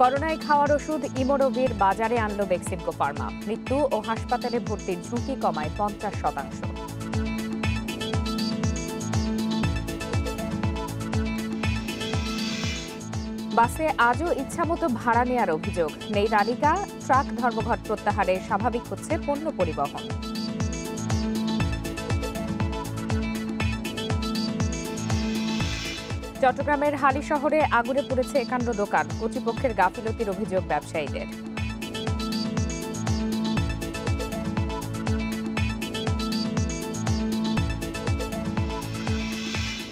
করোনায় খাওয়ার ওষুধ ইমোডোভির বাজারে আনলো বেক্সিমকো ফার্মা। মৃত্যু ও হাসপাতালে ভর্তির ঝুঁকি কমায় 50%। বাসে আজও ইচ্ছামতো ভাড়া নেওয়ার অভিযোগ নেই তালিকা। ট্রাক ধর্মঘট প্রত্যাহারে স্বাভাবিক হচ্ছে পণ্য পরিবহন। চট্টগ্রামের হালি শহরে আগুনে পুড়েছে 51 দোকান। কর্তৃপক্ষের গাফিলতির অভিযোগ ব্যবসায়ীদের।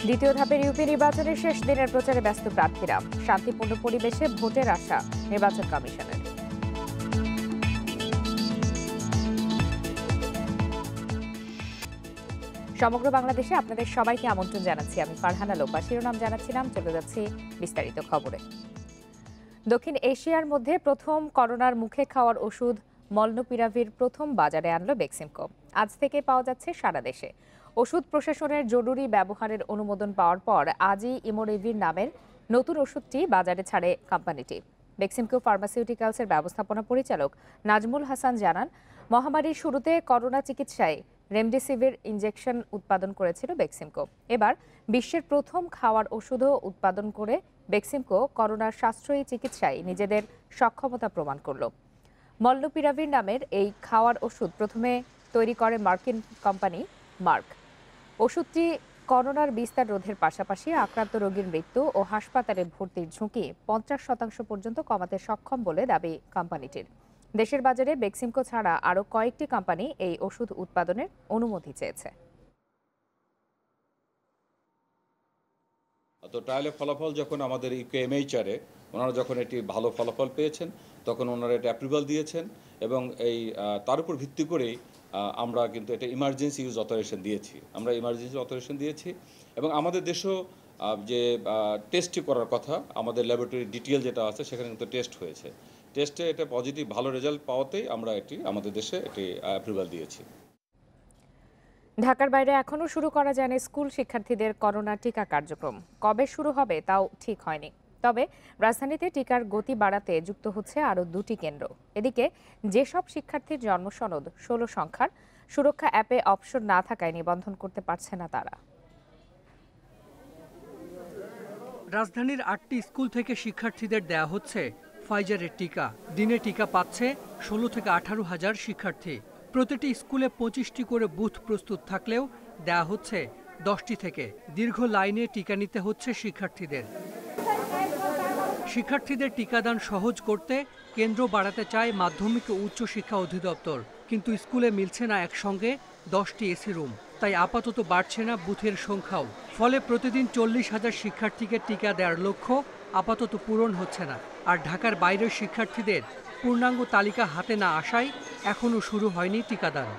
দ্বিতীয় ধাপের ইউপি নির্বাচনের শেষ দিনের প্রচারে ব্যস্ত প্রার্থীরা। শান্তিপূর্ণ পরিবেশে ভোটের আশা নির্বাচন কমিশনের। সমগ্র বাংলাদেশে আপনাদের সবাইকে আমন্ত্রণ জানাচ্ছি। আমি ফারহানা লোপা। শিরোনাম জানাচ্ছিলাম, চলে যাচ্ছি বিস্তারিত খবরে। দক্ষিণ এশিয়ার মধ্যে প্রথম করোনার মুখে খাওয়ার ওষুধ মলনুপিরাভির প্রথম বাজারে আনলো বেক্সিমকো। আজ থেকে পাওয়া যাচ্ছে সারা দেশে। ওষুধ প্রশাসনের জরুরি ব্যবহারের অনুমোদন পাওয়ার পর আজই ইমোডোভির নামের নতুন ওষুধটি বাজারে ছাড়ে কোম্পানিটি। বেক্সিমকো ফার্মাসিউটিক্যালসের ব্যবস্থাপনা পরিচালক নাজমুল হাসান জানান, মহামারীর শুরুতে করোনা চিকিৎসায় রেমডেসিভির ইনজেকশন উৎপাদন করেছিল বেক্সিমকো। এবার বিশ্বের প্রথম খাওয়ার ওষুধও উৎপাদন করে বেক্সিমকো করোনার সাশ্রয়ী চিকিৎসায় নিজেদের সক্ষমতা প্রমাণ করল। মলনুপিরাভির নামের এই খাওয়ার ওষুধ প্রথমে তৈরি করে মার্কিন কোম্পানি মার্ক। ওষুধটি করোনার বিস্তার রোধের পাশাপাশি আক্রান্ত রোগীর মৃত্যু ও হাসপাতালে ভর্তির ঝুঁকি 50% পর্যন্ত কমাতে সক্ষম বলে দাবি কোম্পানিটির। দেশের বাজারে বেক্সিমকো ছাড়া আরও কয়েকটি কোম্পানি এই ওষুধ উৎপাদনের অনুমতি চেয়েছে। তো ট্রায়ালের ফলাফল যখন আমাদের ইউকেএমএইচআরে ওনারা যখন এটি ভালো ফলাফল পেয়েছেন, তখন ওনারা এটা অ্যাপ্রুভাল দিয়েছেন এবং তার উপর ভিত্তি করেই আমরা কিন্তু এটা ইমার্জেন্সি ইউজ অথরাইজেশন দিয়েছি। এবং আমাদের দেশেও যে টেস্টটি করার কথা, আমাদের ল্যাবরেটরি ডিটেল যেটা আছে সেখানে কিন্তু টেস্টে এটা পজিটিভ ভালো রেজাল্ট পাওয়াতেই আমরা আমাদের দেশে অ্যাপ্রুভাল দিয়েছি। ঢাকার বাইরে এখনও শুরু করা যায়নি স্কুল শিক্ষার্থীদের করোনা টিকা কার্যক্রম। কবে শুরু হবে তাও ঠিক হয়নি। তবে রাজধানীতে টিকার গতি বাড়াতে যুক্ত হচ্ছে আরও 2টি কেন্দ্র। এদিকে যেসব শিক্ষার্থীর জন্মসনদ 16 সংখ্যার, সুরক্ষা অ্যাপে অপশন না থাকায় নিবন্ধন করতে পারছে না তারা। রাজধানীর 8টি স্কুল থেকে শিক্ষার্থীদের দেয়া হচ্ছে ফাইজারের টিকা। দিনে টিকা পাচ্ছে 16 থেকে 18 হাজার শিক্ষার্থী। প্রতিটি স্কুলে 25টি করে বুথ প্রস্তুত থাকলেও দেয়া হচ্ছে 10টি থেকে। দীর্ঘ লাইনে টিকা নিতে হচ্ছে শিক্ষার্থীদের টিকাদান সহজ করতে কেন্দ্র বাড়াতে চায় মাধ্যমিক ও উচ্চ শিক্ষা অধিদপ্তর। কিন্তু স্কুলে মিলছে না একসঙ্গে 10টি এসি রুম, তাই আপাতত বাড়ছে না বুথের সংখ্যাও। ফলে প্রতিদিন 40,000 শিক্ষার্থীকে টিকা দেওয়ার লক্ষ্য আপাতত পূরণ হচ্ছে না। আর ঢাকার বাইরের শিক্ষার্থীদের পূর্ণাঙ্গ তালিকা হাতে না আসায় এখনও শুরু হয়নি টিকাদান।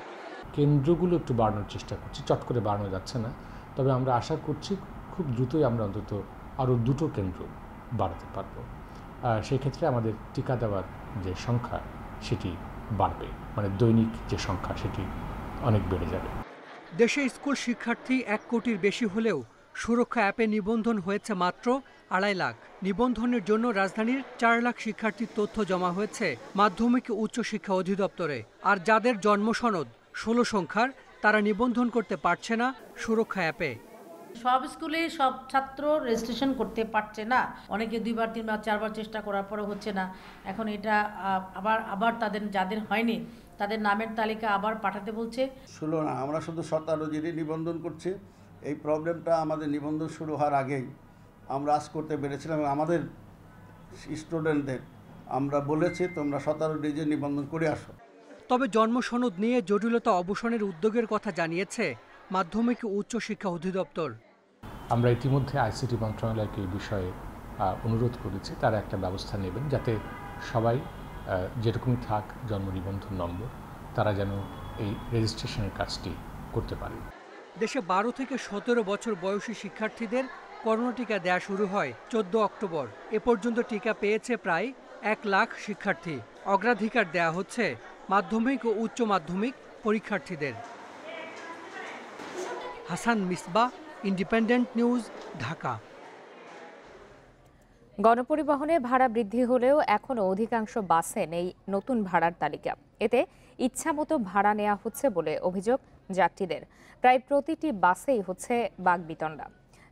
কেন্দ্রগুলো একটু বাড়ানোর চেষ্টা করছি, চট করে বাড়ানো যাচ্ছে না। তবে আমরা আশা করছি খুব দ্রুতই আমরা অন্তত আরও 2টো কেন্দ্র বাড়াতে পারবো। সেই ক্ষেত্রে আমাদের টিকা দেওয়ার যে সংখ্যা সেটি বাড়বে, মানে দৈনিক যে সংখ্যা সেটি অনেক বেড়ে যাবে। দেশে স্কুল শিক্ষার্থী 1 কোটির বেশি হলেও সুরক্ষা অ্যাপে নিবন্ধন হয়েছে মাত্র 2.5 লাখ। নিবন্ধনের জন্য রাজধানীর 4 লাখ শিক্ষার্থীর তথ্য জমা হয়েছে মাধ্যমিক ও উচ্চ শিক্ষা অধিদপ্তরে। আর যাদের জন্মসনদ 16 সংখ্যার, তারা নিবন্ধন করতে পারছে না সুরক্ষা অ্যাপে। সব স্কুলে সব ছাত্র রেজিস্ট্রেশন করতে পারছে না। অনেকে 2বার 3বার 4বার চেষ্টা করার পরেও হচ্ছে না। এখন এটা আবার যাদের হয়নি তাদের নামের তালিকা আবার পাঠাতে বলছে। শুলো না, আমরা শুধু 17 জনই নিবন্ধন করছি। এই প্রবলেমটা আমাদের নিবন্ধন শুরু হওয়ার আগেই আমরা আজ করতে পেরেছিলাম। আমাদের স্টুডেন্টদের আমরা বলেছি তোমরা 17 ডিজে নিবন্ধন করে আসো। তবে জন্মসনদ নিয়ে জটিলতা অবসানের উদ্যোগের কথা জানিয়েছে মাধ্যমিক ও উচ্চ শিক্ষা অধিদপ্তর। আমরা ইতিমধ্যে আইসিটি মন্ত্রণালয়কে এই বিষয়ে অনুরোধ করেছি, তারা একটা ব্যবস্থা নেবেন যাতে সবাই যেরকমই থাক জন্ম নিবন্ধন নম্বর, তারা যেন এই রেজিস্ট্রেশনের কাজটি করতে পারে। দেশে 12 থেকে 17 বছর বয়সী শিক্ষার্থীদের করোনা টিকা দেয়া শুরু হয় 14 অক্টোবর। এ পর্যন্ত টিকা পেয়েছে প্রায় 1 লাখ শিক্ষার্থী। অগ্রাধিকার দেয়া হচ্ছে মাধ্যমিক ও উচ্চ মাধ্যমিক পরীক্ষার্থীদের। Hasan Misbah, independent news, Dhaka. গণপরিবহনে ভাড়া বৃদ্ধি হলেও এখনও অধিকাংশ বাসে নেই নতুন ভাড়ার তালিকা। এতে ইচ্ছামতো ভাড়া নেওয়া হচ্ছে বলে অভিযোগ যাত্রীদের। প্রায় প্রতিটি বাসেই হচ্ছে বাকবিতণ্ডা।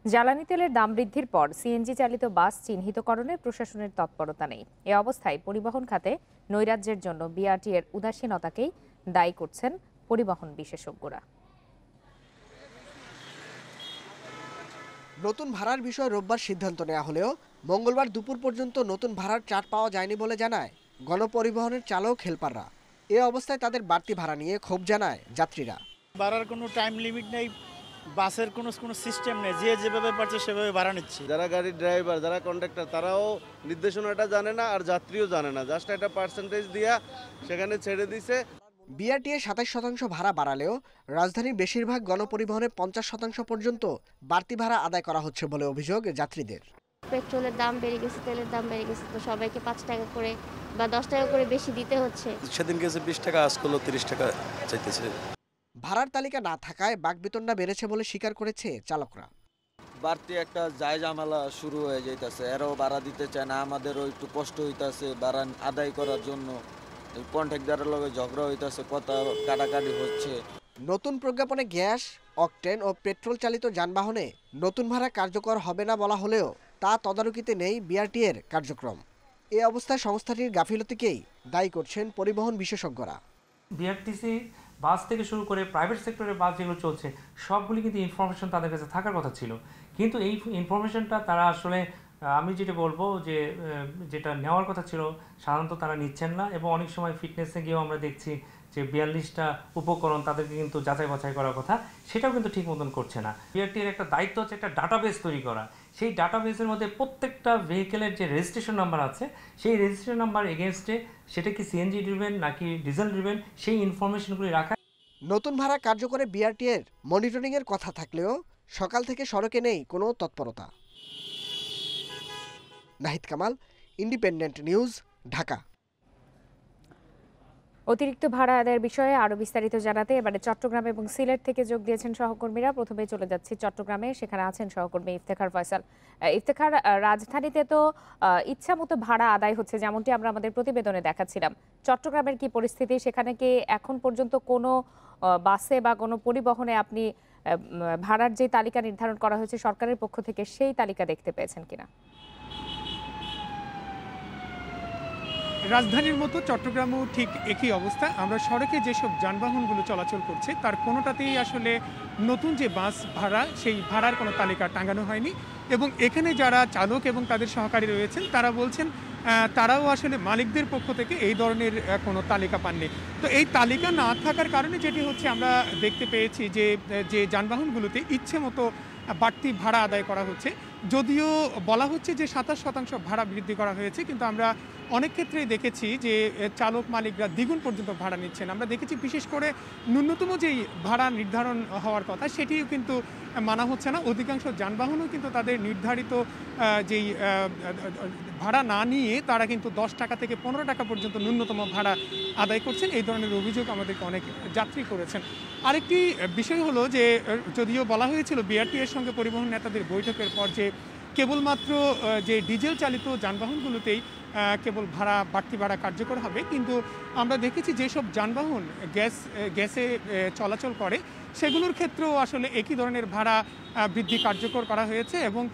জ্বালানি তেলের দাম বৃদ্ধির পর সিএনজি চালিত বাস চিহ্নিতকরণে প্রশাসনের তৎপরতা নেই। এ অবস্থায় পরিবহন খাতে নৈরাজ্যের জন্য বিআরটি এর উদাসীনতাকেই দায়ী করছেন পরিবহন বিশেষজ্ঞরা। নতুন ভাড়ার বিষয়ে রোববার সিদ্ধান্ত নেওয়া হলেও মঙ্গলবার দুপুর পর্যন্ত নতুন ভাড়ার চার্ট পাওয়া যায়নি বলে জানায় গণপরিবহনের চালক হেলপাররা। এ অবস্থায় তাদের বাড়তি ভাড়া নিয়ে ক্ষোভ জানায় যাত্রীরা। ভাড়ার কোনো টাইম লিমিট নেই, বাসের কোনো সিস্টেম নেই, যে যেভাবে পারছে সেভাবে ভাড়া নিচ্ছে। যারা গাড়ির ড্রাইভার, যারা কন্ডাক্টর, তারাও নির্দেশনাটা জানে না আর যাত্রীও জানে না, জাস্ট একটা পার্সেন্টেজ দিয়া সেখানে ছেড়ে দিছে। বিআরটিএ 27% ভাড়া বাড়ালেও রাজধানীর বেশিরভাগ গণপরিবহনে 50% পর্যন্ত বাড়তি ভাড়া আদায় করা হচ্ছে বলে অভিযোগ যাত্রীদের। পেট্রোলের দাম বেড়ে গেছে, তেলের দাম বেড়ে গেছে, তো সবাইকে 5 টাকা করে বা 10 টাকা করে বেশি দিতে হচ্ছে। সেদিন গেছে 20 টাকা, আজকাল 30 টাকা চাইতেছে। ভাড়ার তালিকা না থাকায় বাকবিতণ্ডা বেড়েছে বলে স্বীকার করেছে চালকরা। বাড়তি একটা যায় ঝামেলা শুরু হয়ে যাইতেছে, এরাও ভাড়া দিতে চায় না, আমাদেরও একটু কষ্ট হইতাছে ভাড়া আদায় করার জন্য। কন্ট্রাক্টরের লগে ঝগড়া হইতাছে, কথা কাটাকাটি হচ্ছে। নতুন প্রজ্ঞাপনে গ্যাস, অকটেন ও পেট্রোল চালিত যানবাহনে নতুন ভাড়া কার্যকর হবে না বলা হলেও তা তদারকিতে নেই বিআরটিএর কার্যক্রম। এ অবস্থায় সংস্থাটির গাফিলতিকেই দায়ী করছেন পরিবহন বিশেষজ্ঞরা। বিআরটিসি বাস থেকে শুরু করে প্রাইভেট সেক্টরের বাস যেগুলো চলছে সবগুলি কিন্তু ইনফরমেশন তাদের কাছে থাকার কথা ছিল, কিন্তু এই ইনফরমেশনটা তারা আসলে আমি যেটা বলবো যে যেটা নেওয়ার কথা ছিল সাধারণত তারা নিচ্ছেন না, এবং অনেক সময় ফিটনেসে গিয়েও আমরা দেখছি যে 42টা উপকরণ তাদেরকে কিন্তু যাচাই বাছাই করার কথা, সেটাও কিন্তু ঠিক মতন করছে না। বিআরটির একটা দায়িত্ব হচ্ছে একটা ডাটাবেস তৈরি করা। সেই ডাটাবেসের মধ্যে প্রত্যেকটা ভেহিকেলের যে রেজিস্ট্রেশন নাম্বার আছে সেই রেজিস্ট্রেশন নাম্বার এগেনস্টে সেটা কি সিএনজি ড্রিভেন নাকি ডিজেল ড্রিভেন সেই ইনফরমেশনগুলি রাখা। নতুন ভাড়া কার্যকরে বিআরটিএর মনিটরিংয়ের কথা থাকলেও সকাল থেকে সড়কে নেই কোনো তৎপরতা। Nahid Kamal, independent news, Dhaka. অতিরিক্ত ভাড়া আদায়ের বিষয়ে আরো বিস্তারিত জানাতে এবারে চট্টগ্রাম এবং সিলেট থেকে যোগ দিয়েছেন সহকর্মীরা। প্রথমে চলে যাচ্ছি চট্টগ্রামে, সেখানে আছেন সহকর্মী ইফতেখার ফয়সাল। ইফতেখার, রাজধানীতে তো ইচ্ছামতো ভাড়া আদায় হচ্ছে, যেমনটি আমরা আমাদের প্রতিবেদনে দেখাচ্ছিলাম। চট্টগ্রামের কি পরিস্থিতি? সেখানে কি এখন পর্যন্ত কোনো বাসে বা কোনো পরিবহনে আপনি ভাড়ার যে তালিকা নির্ধারণ করা হয়েছে সরকারের পক্ষ থেকে সেই তালিকা দেখতে পেয়েছেন কিনা? রাজধানীর মতো চট্টগ্রামও ঠিক একই অবস্থা। আমরা সড়কে যেসব যানবাহনগুলো চলাচল করছে তার কোনোটাতেই আসলে নতুন যে বাস ভাড়া সেই ভাড়ার কোনো তালিকা টাঙানো হয়নি, এবং এখানে যারা চালক এবং তাদের সহকারী রয়েছেন তারা বলছেন তারাও আসলে মালিকদের পক্ষ থেকে এই ধরনের কোনো তালিকা পাননি। তো এই তালিকা না থাকার কারণে যেটি হচ্ছে আমরা দেখতে পেয়েছি যে যানবাহনগুলোতে ইচ্ছে মতো বাড়তি ভাড়া আদায় করা হচ্ছে। যদিও বলা হচ্ছে যে 27% ভাড়া বৃদ্ধি করা হয়েছে, কিন্তু আমরা অনেক ক্ষেত্রেই দেখেছি যে চালক মালিকরা দ্বিগুণ পর্যন্ত ভাড়া নিচ্ছেন। আমরা দেখেছি বিশেষ করে ন্যূনতম যেই ভাড়া নির্ধারণ হওয়ার কথা সেটিও কিন্তু মানা হচ্ছে না। অধিকাংশ যানবাহনও কিন্তু তাদের নির্ধারিত যেই ভাড়া না নিয়ে তারা কিন্তু 10 টাকা থেকে 15 টাকা পর্যন্ত ন্যূনতম ভাড়া আদায় করছেন। এই ধরনের অভিযোগ আমাদেরকে অনেক যাত্রী করেছেন। আরেকটি বিষয় হলো যে যদিও বলা হয়েছিল বিআরটিএর সঙ্গে পরিবহন নেতাদের বৈঠকের পর যে কেবলমাত্র যে ডিজেল চালিত যানবাহনগুলোতেই কেবল বাড়তি ভাড়া কার্যকর হবে, কিন্তু আমরা দেখেছি যেসব যানবাহন গ্যাসে চলাচল করে সেগুলোর ক্ষেত্রেও আসলে একই ধরনের ভাড়া বৃদ্ধি কার্যকর করা হয়েছে, এবং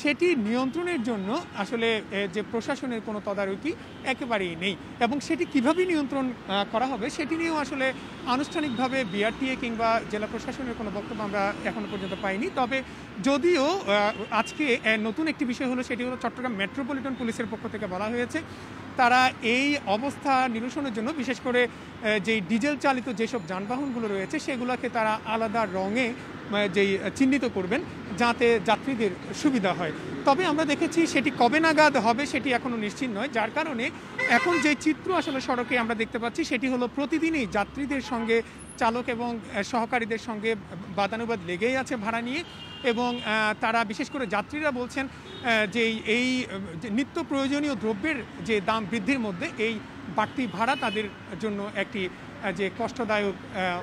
সেটি নিয়ন্ত্রণের জন্য আসলে যে প্রশাসনের কোনো তদারকি একেবারেই নেই, এবং সেটি কিভাবে নিয়ন্ত্রণ করা হবে সেটি নিয়েও আসলে আনুষ্ঠানিকভাবে বিআরটিএ কিংবা জেলা প্রশাসনের কোনো বক্তব্য আমরা এখনো পর্যন্ত পাইনি। তবে যদিও আজকে নতুন একটি বিষয় হলো, সেটি হলো চট্টগ্রাম মেট্রোপলিটন পুলিশের পক্ষ থেকে বলা হয়েছে তারা এই অবস্থা নিরসনের জন্য বিশেষ করে যেই ডিজেল চালিত যেসব যানবাহনগুলো রয়েছে সেগুলোকে তারা আলাদা রঙে যেই চিহ্নিত করবেন যাতে যাত্রীদের সুবিধা হয়। তবে আমরা দেখেছি সেটি কবে নাগাদ হবে সেটি এখনও নিশ্চিত নয়, যার কারণে এখন যে চিত্র আসলে সড়কে আমরা দেখতে পাচ্ছি সেটি হলো প্রতিদিনই যাত্রীদের সঙ্গে চালক এবং সহকারীদের সঙ্গে বাদানুবাদ লেগেই আছে ভাড়া নিয়ে, এবং তারা বিশেষ করে যাত্রীরা বলছেন যে এই নিত্য প্রয়োজনীয় দ্রব্যের যে দাম বৃদ্ধির মধ্যে এই বাড়তি ভাড়া তাদের জন্য একটি যে কষ্টদায়ক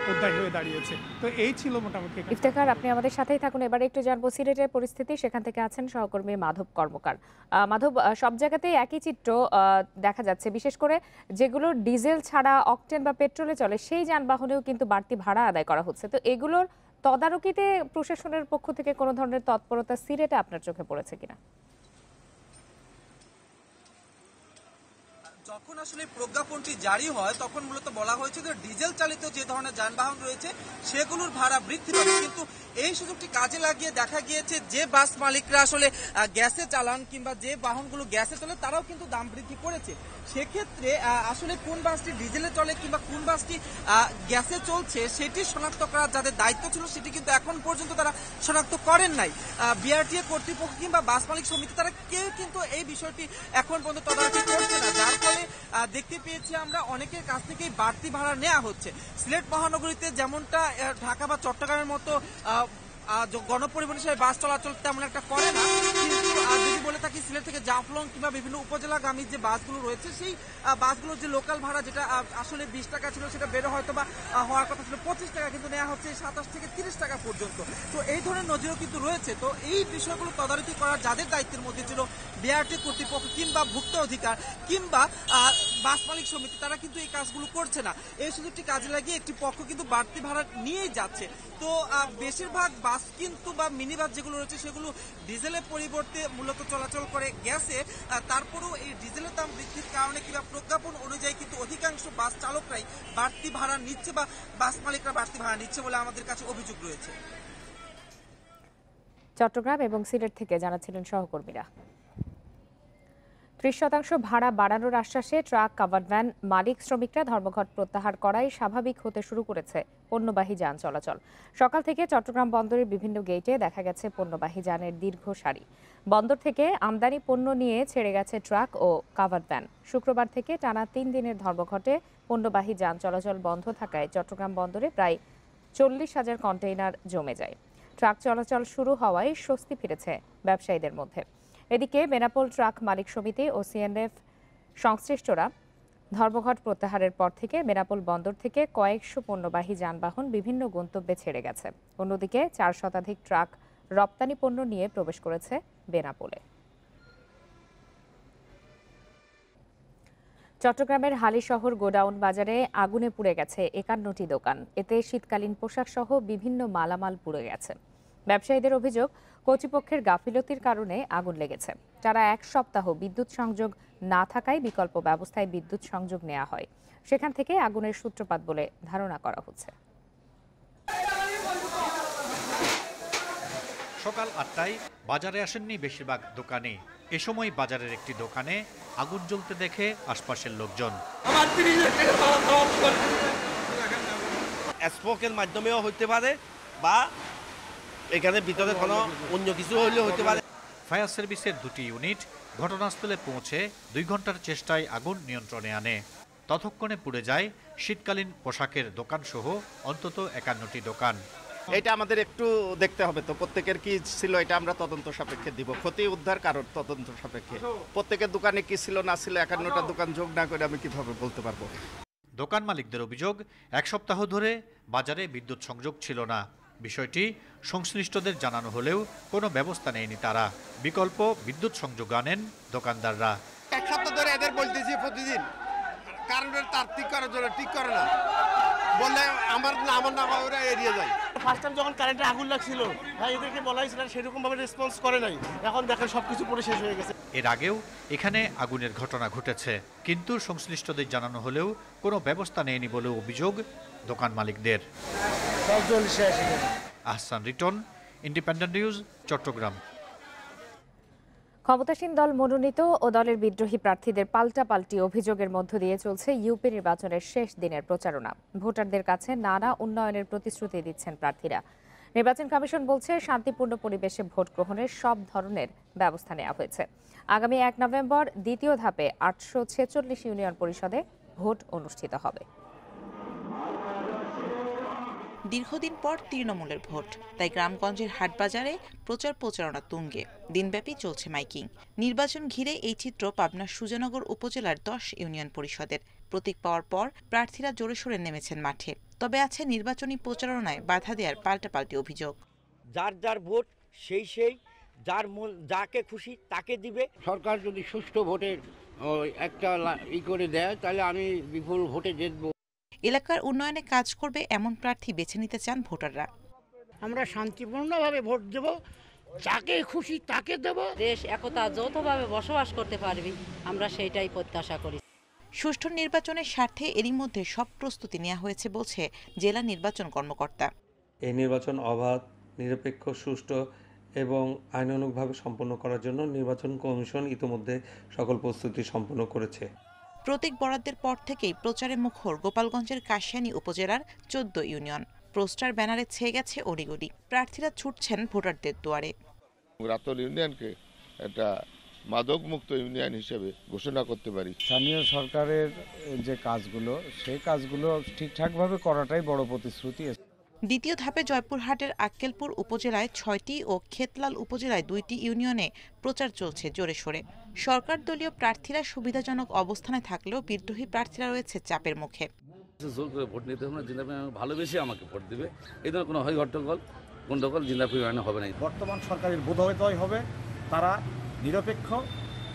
অধ্যায় হয়ে দাঁড়িয়েছে। তো এই ছিল মোটামুটি। ইফতেখার, আপনি আমাদের সাথেই থাকুন। এবারে একটু জানবো সিলেটের পরিস্থিতি। সেখান থেকে আছেন সহকর্মী মাধব কর্মকার। মাধব, সব জায়গাতেই একই চিত্র দেখা যাচ্ছে, বিশেষ করে যেগুলো ডিজেল ছাড়া অকটেন বা পেট্রোলে চলে সেই যানবাহনেও কিন্তু বাড়তি ভাড়া আদায় করা হচ্ছে। তো এগুলোর তদারকিতে প্রশাসনের পক্ষ থেকে কোনো ধরনের তৎপরতা সিলেটে আপনার চোখে পড়েছে কিনা? যখন আসলে প্রজ্ঞাপনটি জারি হয় তখন মূলত বলা হয়েছে যে ডিজেল চালিত যে ধরনের যানবাহন রয়েছে সেগুলোর ভাড়া বৃদ্ধি পাবে, কিন্তু এই সুযোগটি কাজে লাগিয়ে দেখা গিয়েছে যে বাস মালিকরা আসলে গ্যাসে চালান কিংবা যে বাহনগুলো গ্যাসে চলে তারাও কিন্তু দাম বৃদ্ধি করেছে। সেক্ষেত্রে আসলে কোন বাসটি ডিজেলে চলে কিংবা কোন বাসটি গ্যাসে চলছে সেটি শনাক্ত করার যাদের দায়িত্ব ছিল সেটি কিন্তু এখন পর্যন্ত তারা শনাক্ত করেন নাই। বিআরটিএ কর্তৃপক্ষ কিংবা বাস মালিক সমিতি তারা কেউ কিন্তু এই বিষয়টি এখন পর্যন্ত তদারকি করছে না, যার ফলে দেখতে পেয়েছি আমরা অনেকের কাছ থেকেই বাড়তি ভাড়া নেওয়া হচ্ছে। সিলেট মহানগরীতে যেমনটা ঢাকা বা চট্টগ্রামের মতো গণপরিবহন হিসেবে বাস চলাচল তেমন একটা করে না, কিন্তু যদি বলে থাকি সিলেট থেকে জাফলং কিংবা বিভিন্ন উপজেলাগামী যে বাসগুলো রয়েছে সেই বাসগুলোর যে লোকাল ভাড়া যেটা আসলে 20 টাকা ছিল সেটা বেরো হয়তো বা হওয়ার কথা ছিল 25 টাকা, কিন্তু নেওয়া হচ্ছে 27 থেকে 30 টাকা পর্যন্ত। তো এই ধরনের নজিরও কিন্তু রয়েছে। তো এই বিষয়গুলো তদারকি করার যাদের দায়িত্বের মধ্যে ছিল বিআরটি কর্তৃপক্ষ কিংবা ভুক্ত অধিকার কিংবা বাস মালিক সমিতি, তারা কিন্তু এই কাজগুলো করছে না। এই সুযোগটি কাজে লাগিয়ে একটি পক্ষ কিন্তু বাড়তি ভাড়া নিয়েই যাচ্ছে। তো বেশিরভাগ বাস কিন্তু বা মিনি বাস যেগুলো রয়েছে সেগুলো ডিজেলের পরিবর্তে মূলত চলাচল করে গ্যাসে। তারপরেও এই ডিজেলের দাম বৃদ্ধির কারণে কিংবা প্রজ্ঞাপন অনুযায়ী কিন্তু অধিকাংশ বাস চালকরাই বাড়তি ভাড়া নিচ্ছে বা বাস মালিকরা বাড়তি ভাড়া নিচ্ছে বলে আমাদের কাছে অভিযোগ রয়েছে। চট্টগ্রাম এবং সিলেট থেকে জানাচ্ছিলেন সহকর্মীরা। 30% ভাড়া বাড়ানোর আশ্বাসে ট্রাক, কাভার্ড ভ্যান মালিক শ্রমিকরা ধর্মঘট প্রত্যাহার করায় স্বাভাবিক হতে শুরু করেছে পণ্যবাহী যান চলাচল। সকাল থেকে চট্টগ্রাম বন্দরের বিভিন্ন গেটে দেখা গেছে পণ্যবাহী যানের দীর্ঘ সারি। বন্দর থেকে আমদানি পণ্য নিয়ে ছেড়ে গেছে ট্রাক ও কাভার্ড ভ্যান। শুক্রবার থেকে টানা 3 দিনের ধর্মঘটে পণ্যবাহী যান চলাচল বন্ধ থাকায় চট্টগ্রাম বন্দরে প্রায় 40,000 কন্টেইনার জমে যায়। ট্রাক চলাচল শুরু হওয়ায় স্বস্তি ফিরেছে ব্যবসায়ীদের মধ্যে। এদিকে বেনাপোল ট্রাক মালিক সমিতি ও সিএনএফ সংশ্লিষ্টরা ধর্মঘট প্রত্যাহারের পর থেকে বেনাপোল বন্দর থেকে কয়েকশো পণ্যবাহী যানবাহন বিভিন্ন গন্তব্যে ছেড়ে গেছে। অন্যদিকে 4 শতাধিক ট্রাক রপ্তানি পণ্য নিয়ে প্রবেশ করেছে বেনাপোলে। চট্টগ্রামের হালিশহর গোডাউন বাজারে আগুনে পুড়ে গেছে 51টি দোকান। এতে শীতকালীন পোশাক সহ বিভিন্ন মালামাল পুড়ে গেছে। ব্যবসায়ীদের অভিযোগ, কর্তৃপক্ষের গাফিলতির কারণে আগুন লেগেছে। টানা 1 সপ্তাহ বিদ্যুৎ সংযোগ না থাকায় বিকল্প ব্যবস্থায় বিদ্যুৎ সংযোগ নেওয়া হয়। সেখান থেকে আগুনের সূত্রপাত বলে ধারণা করা হচ্ছে। সকাল 8টায় বাজারে আসেননি বেশিরভাগ দোকানি। এ সময় বাজারের একটি দোকানে আগুন জ্বলতে দেখে আশপাশের লোকজন। স্পোকের মাধ্যমেও হতে পারে বা এখানে ভিতরে কোনো অন্য কিছু হলেও হতে পারে। ফায়ার সার্ভিসের 2টি ইউনিট ঘটনাস্থলে পৌঁছে 2 ঘন্টার চেষ্টায় আগুন নিয়ন্ত্রণে আনে। ততক্ষণে পুড়ে যায় শীতকালীন পোশাকের দোকান সহ অন্তত 51টি দোকান। এটা আমাদের একটু দেখতে হবে, তো প্রত্যেকের কি ছিল এটা আমরা তদন্ত সাপেক্ষে দিব। ক্ষতি উদ্ধার কারণ তদন্ত সাপেক্ষে। প্রত্যেকের দোকানে কি ছিল না ছিল 51টা দোকান যোগ না করে আমি কিভাবে বলতে পারবো। দোকান মালিকদের অভিযোগ, 1 সপ্তাহ ধরে বাজারে বিদ্যুৎ সংযোগ ছিল না। বিষয়টি সংশ্লিষ্টদের জানানো হলেও কোনো ব্যবস্থা নেয়নি তারা। বিকল্প বিদ্যুৎ সংযোগ আনেন দোকানদাররা। 1 সপ্তাহ ধরে এদের বলতেছি প্রতিদিন কারেন্টের তার ঠিক করে না বললে আমার না ওরা এড়িয়ে যায়। ফার্স্ট টাইম যখন কারেন্টে আগুন লাগছিল এদেরকে বলা হয়েছিল, সেরকম ভাবে রেসপন্স করে নাই। এখন দেখেন সবকিছু পুরো শেষ হয়ে গেছে। এর আগেও এখানে আগুনের ঘটনা ঘটেছে, কিন্তু সংশ্লিষ্টদের জানানো হলেও কোনো ব্যবস্থা নেয়নি বলে অভিযোগ দোকান মালিকদের। Ahsan Riton, Independent News, Chittagong. ক্ষমতাসীন দল মনোনীত ও দলের বিদ্রোহী প্রার্থীদের পাল্টাপাল্টি অভিযোগের মধ্য দিয়ে চলছে ইউপি নির্বাচনের শেষ দিনের প্রচারণা। ভোটারদের কাছে নানা উন্নয়নের প্রতিশ্রুতি দিচ্ছেন প্রার্থীরা। নির্বাচন কমিশন বলছে, শান্তিপূর্ণ পরিবেশে ভোট গ্রহণের সব ধরনের ব্যবস্থা নেওয়া হয়েছে। আগামী 1 নভেম্বর দ্বিতীয় ধাপে 846 ইউনিয়ন পরিষদে ভোট অনুষ্ঠিত হবে। দীর্ঘদিন পর তৃণমূলের ভোট, তাই গ্রামগঞ্জের হাটবাজারে প্রচারণা তুঙ্গে। দিনব্যাপী চলছে মাইকিং। নির্বাচন ঘিরে এই চিত্র পাবনার সুজানগর উপজেলার 10 ইউনিয়ন পরিষদের। প্রতীক পাওয়ার পর প্রার্থীরা জোরে সোরে নেমেছেন মাঠে। তবে আছে নির্বাচনী প্রচারণায় বাধা দেওয়ার পাল্টাপাল্টি অভিযোগ। যার যার ভোট সেই যার যাকে খুশি তাকে দিবে। সরকার যদি সুষ্ঠু ভোটের একটা করে দেয় তাহলে আমি বিপুল ভোটে জিতব। এলাকার উন্নয়নে কাজ করবে এমন প্রার্থী বেছে নিতে চান ভোটাররা। আমরা শান্তিপূর্ণভাবে ভোট দেব, যাকে খুশি তাকে দেব। দেশ একতা যৌথভাবে বসবাস করতে পারবি, আমরা সেইটাই প্রত্যাশা করি। সুষ্ঠু নির্বাচনের স্বার্থে এরই মধ্যে সব প্রস্তুতি নেওয়া হয়েছে বলছে জেলা নির্বাচন কর্মকর্তা। এই নির্বাচন অবাধ, নিরপেক্ষ, সুষ্ঠু এবং আইনানুগভাবে সম্পন্ন করার জন্য নির্বাচন কমিশন ইতিমধ্যে সকল প্রস্তুতি সম্পন্ন করেছে। প্রতীক বরাদ্দের পর থেকেই প্রচারে মুখর গোপালগঞ্জের কাশিয়ানী উপজেলার 14 ইউনিয়ন। পোস্টার ব্যানারে ছেয়ে গেছে অলিগলি। প্রার্থীরা ছুটছেন ভোটারদের দুয়ারে। রাতল ইউনিয়নকে একটা মাদক মুক্ত ইউনিয়ন হিসেবে ঘোষণা করতে পারি। স্থানীয় সরকারের যে কাজগুলো, সেই কাজগুলো ঠিকঠাকভাবে করাটাই বড় প্রতিশ্রুতি। দ্বিতীয় ধাপে জয়পুরহাটের আক্কেলপুর উপজেলায় 6টি ও খেতলাল উপজেলায় 2টি ইউনিয়নে প্রচার চলছে জোরে সোরে। সরকার দলীয় প্রার্থীরা সুবিধাজনক অবস্থানে থাকলেও বিদ্রোহী প্রার্থীরা রয়েছে চাপের মুখে। জোর করে ভোট নিতে হবে না, জিন্দাপি ভালোবেসে আমাকে ভোট দিবে, এই ধরনের কোনো হয় গন্ডগোল জিন্দাপি হবে না। বর্তমান সরকারের বোধোদয় হবে, তারা নিরপেক্ষ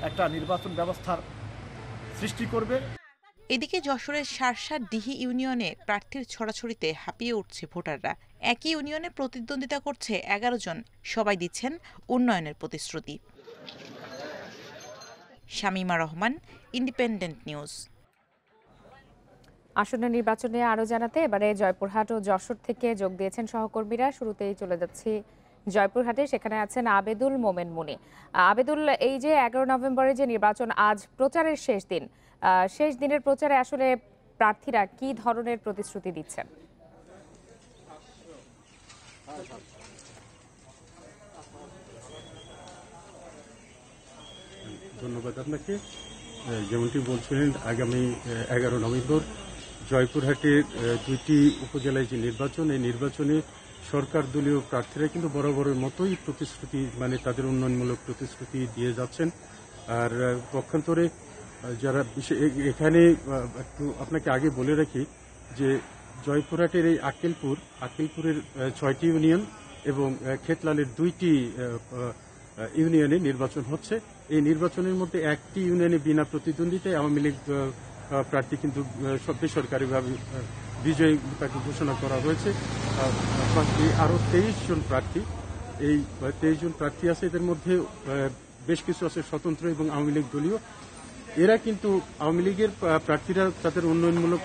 একটা নির্বাচন ব্যবস্থার সৃষ্টি করবে। এদিকে যশোরের শার্শা ডিহি ইউনিয়নে প্রার্থীর ছড়াছড়িতে হাঁপিয়ে উঠছে ভোটাররা। একই ইউনিয়নে প্রতিদ্বন্দ্বিতা করছে 11 জন, সবাই দিচ্ছেন উন্নয়নের প্রতিশ্রুতি। Shamima Rahman, independent news. আসন্ন নির্বাচনে আরো জানাতে এবারে জয়পুরহাট ও যশোর থেকে যোগ দিয়েছেন সহকর্মীরা। শুরুতেই চলে যাচ্ছি জয়পুরহাটে, সেখানে আছেন আবেদুল মোমেন মুনি। আবেদুল, এই যে 11 নভেম্বরের যে নির্বাচন, আজ প্রচারের শেষ দিন, শেষ দিনের প্রচারে আসলে প্রার্থীরা কি ধরনের প্রতিশ্রুতি দিচ্ছেন? ধন্যবাদ আপনাকে। যেমনটি বলছিলেন, আগামী 11 নভেম্বর জয়পুরহাটের 2টি উপজেলায় যে নির্বাচন, এই নির্বাচনে সরকার দলীয় প্রার্থীরা কিন্তু বরাবরের মতোই প্রতিশ্রুতি, মানে তাদের উন্নয়নমূলক প্রতিশ্রুতি দিয়ে যাচ্ছেন। আর পক্ষান্তরে যারা এখানে একটু আপনাকে আগে বলে রাখি যে জয়পুরহাটের এই আক্কেলপুরের 6টি ইউনিয়ন এবং খেতলালের 2টি ইউনিয়নে নির্বাচন হচ্ছে। এই নির্বাচনের মধ্যে একটি ইউনিয়নে বিনা প্রতিদ্বন্দ্বিতায় আওয়ামী লীগ প্রার্থী কিন্তু বেসরকারিভাবে বিজয়ী তাকে ঘোষণা করা হয়েছে। আরও 23 জন প্রার্থী, এই 23 জন প্রার্থী আছে, এদের মধ্যে বেশ কিছু আছে স্বতন্ত্র এবং আওয়ামী লীগ দলীয়। এরা কিন্তু আওয়ামী লীগের প্রার্থীরা তাদের উন্নয়নমূলক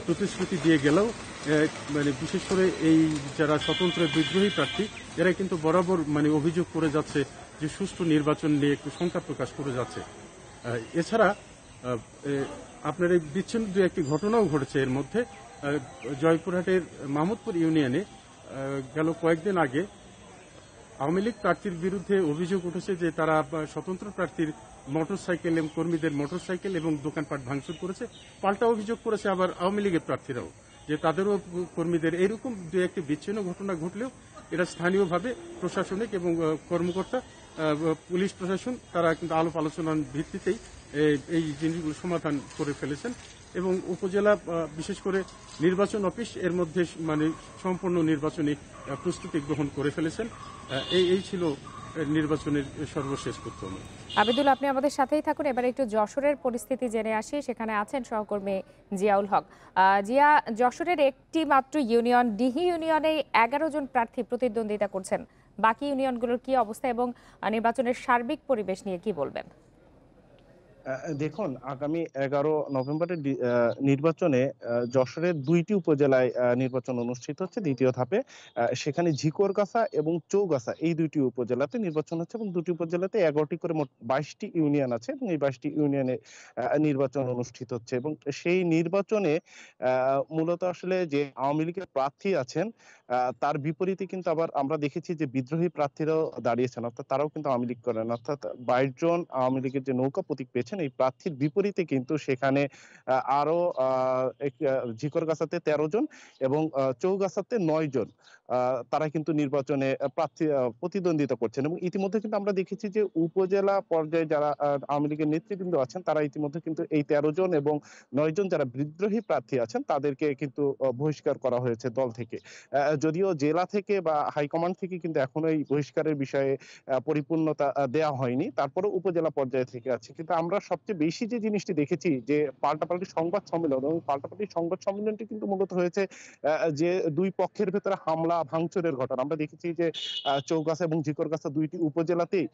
প্রতিশ্রুতি দিয়ে গেলেও মানে বিশেষ করে এই যারা স্বতন্ত্র বিদ্রোহী প্রার্থী, এরা কিন্তু বরাবর মানে অভিযোগ করে যাচ্ছে যে সুষ্ঠু নির্বাচন নিয়ে একটু শঙ্কা প্রকাশ করে যাচ্ছে। এছাড়া আপনার এই বিচ্ছিন্ন দু একটি ঘটনাও ঘটেছে এর মধ্যে। জয়পুরহাটের মাহমুদপুর ইউনিয়নে গেল কয়েকদিন আগে আওয়ামী লীগ প্রার্থীর বিরুদ্ধে অভিযোগ উঠেছে যে তারা স্বতন্ত্র প্রার্থীর মোটরসাইকেল এবং কর্মীদের মোটরসাইকেল এবং দোকানপাট ভাঙচুর করেছে। পাল্টা অভিযোগ করেছে আবার আওয়ামী লীগের প্রার্থীরাও যে তাদেরও কর্মীদের এরকম দু একটি বিচ্ছিন্ন ঘটনা ঘটলেও এরা স্থানীয়ভাবে প্রশাসনিক এবং কর্মকর্তা, পুলিশ প্রশাসন, তারা কিন্তু আলাপ আলোচনার ভিত্তিতেই এই জিনিসগুলো সমাধান করে ফেলেছেন এবং উপজেলা বিশেষ করে নির্বাচন অফিস এর মধ্যে মানে সম্পূর্ণ নির্বাচনী প্রস্তুতি গ্রহণ করে ফেলেছেন। এই ছিল নির্বাচনের সর্বশেষ তথ্য। আবেদুল, আপনি আমাদের সাথেই থাকুন। এবার একটু যশোরের পরিস্থিতি জেনে আসি। সেখানে আছেন সহকর্মী জিয়াউল হক। জিয়া, যশোরের একটি মাত্র ইউনিয়ন ডিহি ইউনিয়নে 11 জন প্রার্থী প্রতিদ্বন্দ্বিতা করছেন। বাকি ইউনিয়নগুলোর কি অবস্থা এবং নির্বাচনের সার্বিক পরিবেশ নিয়ে কি বলবেন? দেখুন, আগামী 11 নভেম্বরের নির্বাচনে যশোরের 2টি উপজেলায় নির্বাচন অনুষ্ঠিত হচ্ছে দ্বিতীয় ধাপে। সেখানে ঝিকরগাছা এবং চৌগাছা এই 2টি উপজেলাতে নির্বাচন হচ্ছে এবং 2টি উপজেলাতে 11টি করে মোট 22টি ইউনিয়ন আছে এবং এই 22টি ইউনিয়নে নির্বাচন অনুষ্ঠিত হচ্ছে এবং সেই নির্বাচনে মূলত আসলে যে আওয়ামী লীগের প্রার্থী আছেন তার বিপরীতে কিন্তু আবার আমরা দেখেছি যে বিদ্রোহী প্রার্থীরাও দাঁড়িয়েছেন, অর্থাৎ তারাও কিন্তু আওয়ামী লীগ করেন। অর্থাৎ 22 জন আওয়ামী লীগের যে নৌকা প্রতীক পেয়েছেন এই প্রার্থীর বিপরীতে কিন্তু সেখানে আরো ঝিকরগাছাতে 13 জন এবং চৌগাছাতে 9 জন তারা কিন্তু নির্বাচনে প্রার্থী প্রতিদ্বন্দ্বিতা করছেন। এবং ইতিমধ্যে কিন্তু আমরা দেখেছি যে উপজেলা পর্যায়ে যারা আওয়ামী লীগের নেতৃবৃন্দ আছেন তারা ইতিমধ্যে কিন্তু এই 13 জন এবং 9 জন যারা বিদ্রোহী প্রার্থী আছেন তাদেরকে কিন্তু বহিষ্কার করা হয়েছে দল থেকে। যদিও জেলা থেকে বা হাইকমান্ড থেকে কিন্তু এখনো এই বহিষ্কারের বিষয়ে পরিপূর্ণতা দেওয়া হয়নি, তারপরে উপজেলা পর্যায়ে থেকে আছে। কিন্তু আমরা সবচেয়ে বেশি যে জিনিসটি দেখেছি যে পাল্টাপাল্টি সংবাদ সম্মেলন, এবং পাল্টাপাল্টি সংবাদ সম্মেলনটি কিন্তু মূলত হয়েছে যে দুই পক্ষের ভেতরে হামলা ভাঙচুরের ঘটনা। আমরা দেখেছি যে চৌগাছা এবং ঝিকরগাছা দুইটি উপজেলাতেই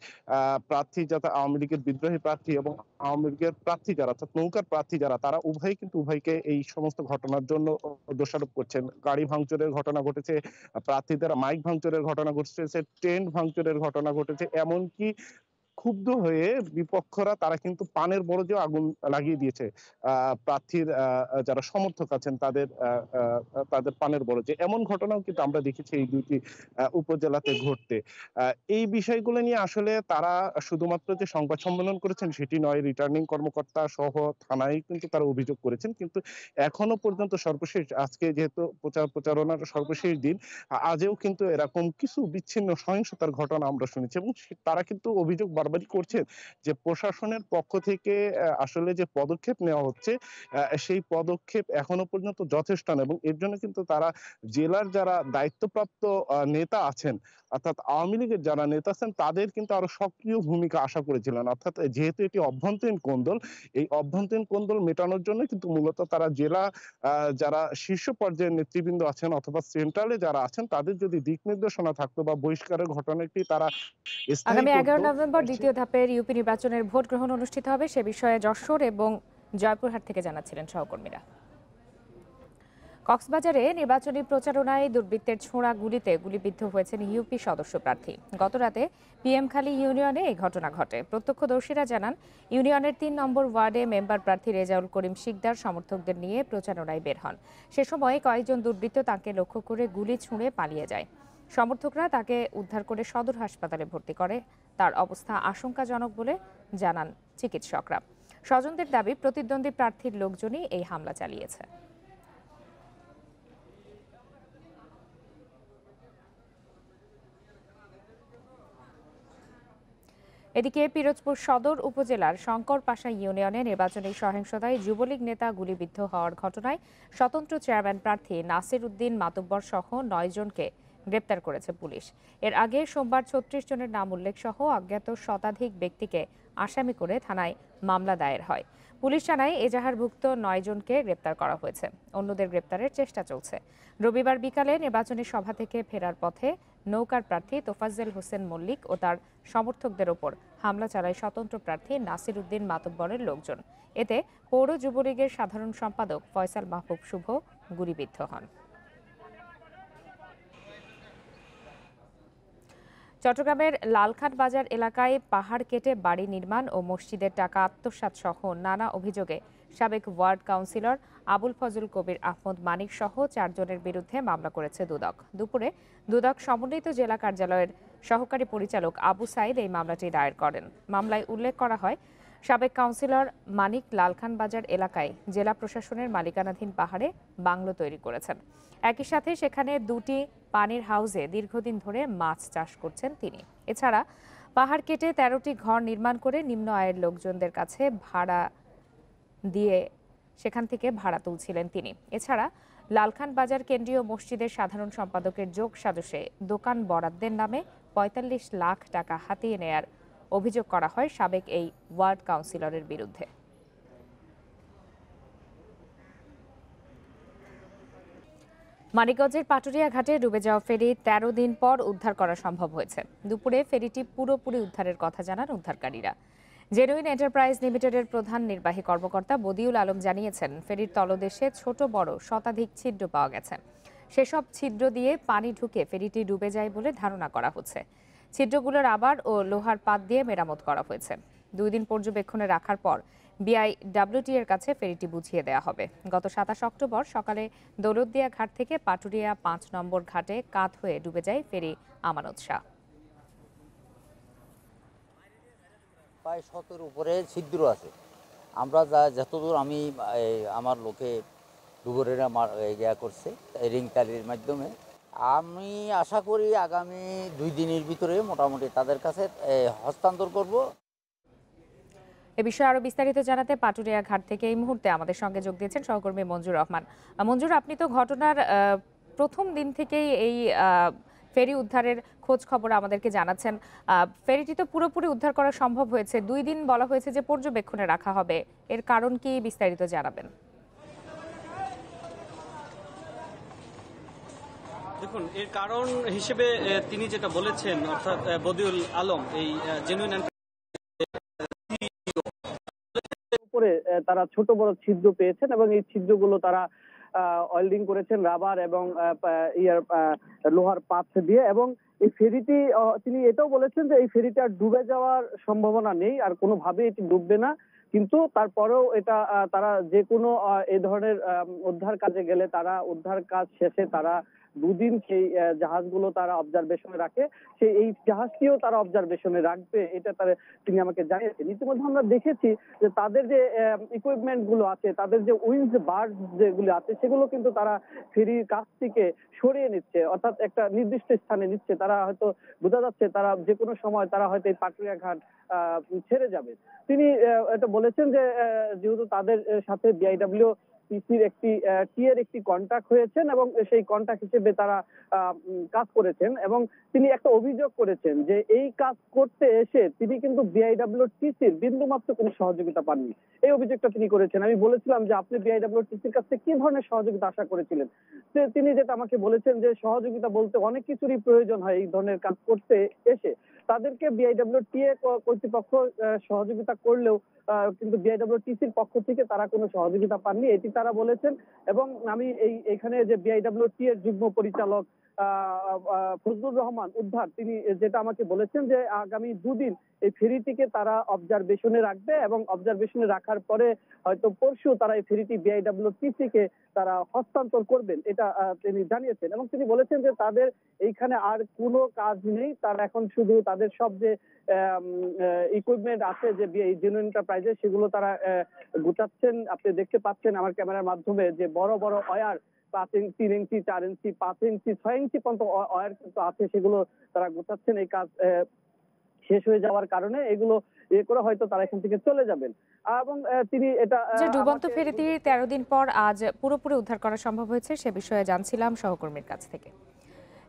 প্রার্থী যারা আওয়ামী লীগের বিদ্রোহী প্রার্থী এবং আওয়ামী লীগের প্রার্থী যারা অর্থাৎ নৌকার প্রার্থী যারা, তারা উভয়ই কিন্তু উভয়কে এই সমস্ত ঘটনার জন্য দোষারোপ করছেন। গাড়ি ভাঙচুরের ঘটনা ঘটেছে, প্রার্থীদের মাইক ভাঙচুরের ঘটনা ঘটেছে, টেন্ট ভাঙচুরের ঘটনা ঘটেছে, এমনকি ক্ষুব্ধ হয়ে বিপক্ষরা তারা কিন্তু পানের বরজেও আগুন লাগিয়ে দিয়েছে প্রার্থীর যারা সমর্থক আছেন তাদের পানের বরজে। এমন ঘটনাও কিন্তু আমরা দেখেছি এই দুইটি উপজেলাতে ঘটতে। এই বিষয়গুলো নিয়ে আসলে তারা শুধুমাত্র যে সংবাদ সম্মেলন করেছেন সেটি নয়, রিটার্নিং কর্মকর্তা সহ থানায় কিন্তু তারা অভিযোগ করেছেন। কিন্তু এখনো পর্যন্ত সর্বশেষ আজকে যেহেতু প্রচারণার সর্বশেষ দিন, আজও কিন্তু এরকম কিছু বিচ্ছিন্ন সহিংসতার ঘটনা আমরা শুনেছি। এবং তারা কিন্তু অভিযোগ বারবারই করছেন যে প্রশাসনের পক্ষ থেকে আসলে যে পদক্ষেপ নেওয়া হচ্ছে সেই পদক্ষেপ এখনো পর্যন্ত যথেষ্ট না। এবং এর জন্য কিন্তু তারা জেলার যারা দায়িত্বপ্রাপ্ত নেতা আছেন, অর্থাৎ আওয়ামী লীগের যারা নেতা আছেন, তাদের কিন্তু আরো সক্রিয় ভূমিকা আশা করেছিলেন। অর্থাৎ যেহেতু এটি অভ্যন্তরীণ কোন্দল, এই অভ্যন্তরীণ কোন্দল মেটানোর জন্য কিন্তু মূলত তারা জেলা যারা শীর্ষ পর্যায়ের নেতৃবৃন্দ আছেন অথবা সেন্ট্রালে যারা আছেন তাদের যদি দিক নির্দেশনা থাকতো বা বহিষ্কারের ঘটনাটি তারা আগামী 11 নভেম্বর দ্বিতীয় ধাপের ইউপি নির্বাচনের ভোট গ্রহণ অনুষ্ঠিত হবে, সে বিষয়ে যশোর এবং জয়পুরহাট থেকে জানাচ্ছিলেন সহকর্মীরা। কক্সবাজারে নির্বাচনী প্রচারণায় দুর্বৃত্তের ছোড়া গুলিতে গুলিবিদ্ধ হয়েছেন ইউপি সদস্য প্রার্থী। গতরাতে পিএমখালী ইউনিয়নে এই ঘটনা ঘটে। প্রত্যক্ষদর্শীরা জানান, ইউনিয়নের 3 নম্বর ওয়ার্ডে মেম্বার প্রার্থী রেজাউল করিম শিকদার সমর্থকদের নিয়ে প্রচারণায় বের হন। সে সময় কয়েকজন দুর্বৃত্ত তাকে লক্ষ্য করে গুলি ছুঁড়ে পালিয়ে যায়। সমর্থকরা তাকে উদ্ধার করে সদর হাসপাতালে ভর্তি করে। তার অবস্থা আশঙ্কাজনক বলে জানান চিকিৎসকরা। স্বজনদের দাবি, প্রতিদ্বন্দ্বী প্রার্থীর লোকজনই এই হামলা চালিয়েছে। এদিকে পিরোজপুর সদর উপজেলার শঙ্করপাশা ইউনিয়নে নির্বাচনী সহিংসতায় যুবলীগ নেতা গুলিবিদ্ধ হওয়ার ঘটনায় স্বতন্ত্র চেয়ারম্যান প্রার্থী নাসির উদ্দিন মাতুব্বর সহ 9 জনকে গ্রেপ্তার করেছে পুলিশ। এর আগে সোমবার 36 জনের নাম উল্লেখ সহ অজ্ঞাত শতাধিক ব্যক্তিকে আসামি করে থানায় মামলা দায়ের হয়। পুলিশ জানায় এজাহারভুক্ত 9 জনকে গ্রেপ্তার করা হয়েছে, অন্যদের গ্রেপ্তারের চেষ্টা চলছে। রবিবার বিকালে নির্বাচনী সভা থেকে ফেরার পথে নৌকার প্রার্থী তোফাজ্জল হোসেন মল্লিক ও তার সমর্থকদের ওপর হামলা চালায় স্বতন্ত্র প্রার্থী নাসির উদ্দিন মাতুব্বরের লোকজন। এতে পৌর যুবলীগের সাধারণ সম্পাদক ফয়সাল মাহবুব শুভ গুলিবিদ্ধ হন। চট্টগ্রামের লালখান বাজার এলাকায় পাহাড় কেটে বাড়ি নির্মাণ ও মসজিদের টাকা আত্মসাৎ সহ নানা অভিযোগে সাবেক ওয়ার্ড কাউন্সিলর আবুল ফজল কবির আহমদ মানিক সহ 4 জনের বিরুদ্ধে মামলা করেছে দুদক। দুপুরে দুদক সমন্বিত জেলা কার্যালয়ের সহকারী পরিচালক আবু সাইদ এই মামলাটি দায়ের করেন। মামলায় উল্লেখ করা হয়, সাবেক কাউন্সিলর মানিক লালখান বাজার এলাকায় জেলা প্রশাসনের মালিকানাধীন পাহাড়ে বাংলো তৈরি করেছেন। একই সাথে সেখানে 2টি পানির হাউসে দীর্ঘদিন ধরে মাছ চাষ করছেন তিনি। এছাড়া পাহাড় কেটে 13টি ঘর নির্মাণ করে নিম্ন আয়ের লোকজনদের কাছে ভাড়া দিয়ে সেখান থেকে ভাড়া তুলছিলেন তিনি। এছাড়া লালখান বাজার কেন্দ্রীয় মসজিদের সাধারণ সম্পাদকের যোগ সাজশে দোকান বরাদ্দের নামে 45 লাখ টাকা হাতিয়ে নেয়ার অভিযোগ করা হয় সাবেক এই ওয়ার্ড কাউন্সিলরের বিরুদ্ধে। মানিকগঞ্জের পাটুরিয়া ঘাটে ডুবে যাওয়া ফেরি 13 দিন পর উদ্ধার করা সম্ভব হয়েছে। দুপুরে ফেরিটি পুরোপুরি উদ্ধারের কথা জানান উদ্ধারকারীরা। জেনুইন এন্টারপ্রাইজ লিমিটেডের প্রধান নির্বাহী কর্মকর্তা বদিউল আলম জানিয়েছেন, ফেরির তলদেশে ছোট বড় শতাধিক ছিদ্র পাওয়া গেছে। সেসব ছিদ্র দিয়ে পানি ঢুকে ফেরিটি ডুবে যায় বলে ধারণা করা হচ্ছে। ছিদ্রগুলোর আবার ও লোহার পাত দিয়ে মেরামত করা হয়েছে। 2 দিন পর্যবেক্ষণে রাখার পর বিআইডব্লিউটি এর কাছে ফেরিটি বুঝিয়ে দেওয়া হবে। গত 27 অক্টোবর সকালে দৌলতদিয়া ঘাট থেকে পাটুরিয়া 5 নম্বর ঘাটে কাত হয়ে ডুবে যায় ফেরি আমানত শাহ। প্রায় 17 উপরে ছিদ্র আছে, আমরা যতদূর আমি আমার লোকে ডুবরের আমার ইয়া করছে রিং তালির মাধ্যমে, আমি আশা করি আগামী 2 দিনের ভিতরে মোটামুটি তাদের কাছে হস্তান্তর করব। এ বিষয়ে আরো বিস্তারিত জানাতে পাটুরিয়া ঘাট থেকে এই মুহূর্তে আমাদের সঙ্গে যোগ দিয়েছেন সহকর্মী মঞ্জুর রহমান। মঞ্জুর, আপনি তো ঘটনার প্রথম দিন থেকেই এই ফেরি উদ্ধারের খোঁজ খবর আমাদেরকে জানাচ্ছেন। ফেরিটি তো পুরোপুরি উদ্ধার করা সম্ভব হয়েছে, 2 দিন বলা হয়েছে যে পর্যবেক্ষণে রাখা হবে, এর কারণ কি বিস্তারিত জানাবেন? দেখুন, এর কারণ হিসেবে তিনি যেটা বলেছেন, অর্থাৎ বদিউল আলম এই জেনুইন উপরে তারা ছোট বড় ছিদ্র পেয়েছেন এবং এই ছিদ্রগুলো তারা ওয়েল্ডিং করেছেন রাবার এবং লোহার পাত দিয়ে। এবং এই ফেরিটি তিনি এটাও বলেছেন যে এই ফেরিটা ডুবে যাওয়ার সম্ভাবনা নেই, আর কোনোভাবে এটি ডুববে না, কিন্তু তারপরেও এটা তারা যে কোনো এই ধরনের উদ্ধার কাজে গেলে তারা উদ্ধার কাজ শেষে তারা 2 দিন সেই জাহাজগুলো তারা অবজারভেশনে রাখে, সেই এই জাহাজটিও তারা অবজারভেশনে রাখবে, এটা তিনি আমাকে জানিয়েছেন। ইতিমধ্যে আমরা দেখেছি যে তাদের যে ইকুইপমেন্ট গুলো আছে, তাদের যে উইংস বার্ড যেগুলো আছে সেগুলো কিন্তু তারা ফেরির কাছ থেকে সরিয়ে নিচ্ছে, অর্থাৎ একটা নির্দিষ্ট স্থানে নিচ্ছে। তারা হয়তো বোঝা যাচ্ছে তারা যে কোনো সময় তারা হয়তো এই পাটুরিয়া ঘাট ছেড়ে যাবে। তিনি এটা বলেছেন যে যেহেতু তাদের সাথে বিআইডব্লিউটিসির একটি টিএর একটি কন্ট্যাক্ট হয়েছেন এবং সেই কন্ট্যাক্ট হিসেবে তারা কাজ করেছেন, এবং তিনি একটা অভিযোগ করেছেন যে এই কাজ করতে এসে তিনি কিন্তু বিআইডব্লিউটিসির বিন্দুমাত্র কোনো সহযোগিতা পাননি। এই অভিযোগটা তিনি করেছেন। আমি বলেছিলাম যে আপনি বিআইডব্লিউটিসির কাছ থেকে কি ধরনের সহযোগিতা আশা করেছিলেন, তিনি যেটা আমাকে বলেছেন যে সহযোগিতা বলতে অনেক কিছুরই প্রয়োজন হয় এই ধরনের কাজ করতে এসে। তাদেরকে বিআইডব্লিউটিএ কর্তৃপক্ষ সহযোগিতা করলেও কিন্তু বিআইডব্লিউটিসির পক্ষ থেকে তারা কোনো সহযোগিতা পাননি, এটি তারা বলেছেন। এবং আমি এখানে যে বিআইডব্লিউটি এর যুগ্ম পরিচালক ফজলুর রহমান উদ্ধার, তিনি যেটা আমাকে বলেছেন যে আগামী 2 দিন এই ফেরিটিকে তারা অবজারভেশনে রাখবে এবং অবজারভেশনে রাখার পরে হয়তো পরশু তারা এই ফেরিটি বিআইডব্লিউটিসি কে তারা হস্তান্তর করবেন, এটা তিনি জানিয়েছেন। এবং তিনি বলেছেন যে তাদের এইখানে আর কোনো কাজ নেই, তারা এখন শুধু তাদের সব যে ইকুইপমেন্ট আছে যে জেনুইন এন্টারপ্রাইজে সেগুলো তারা গুছাচ্ছেন। আপনি দেখতে পাচ্ছেন আমার ক্যামেরার মাধ্যমে যে বড় বড় ওয়্যার 5 ইঞ্চি 3 ইঞ্চি 4 ইঞ্চি 5 ইঞ্চি 6 ইঞ্চি পর্যন্ত ওয়্যার কিন্তু আছে, সেগুলো তারা গোছাচ্ছেন। এই কাজ শেষ হয়ে যাওয়ার কারণে এগুলো করে হয়তো তারা এখান থেকে চলে যাবেন। এবং তিনি এটা ডুবন্ত ফেরিটি 13 দিন পর আজ পুরোপুরি উদ্ধার করা সম্ভব হয়েছে সে বিষয়ে জানছিলাম সহকর্মীর কাছ থেকে।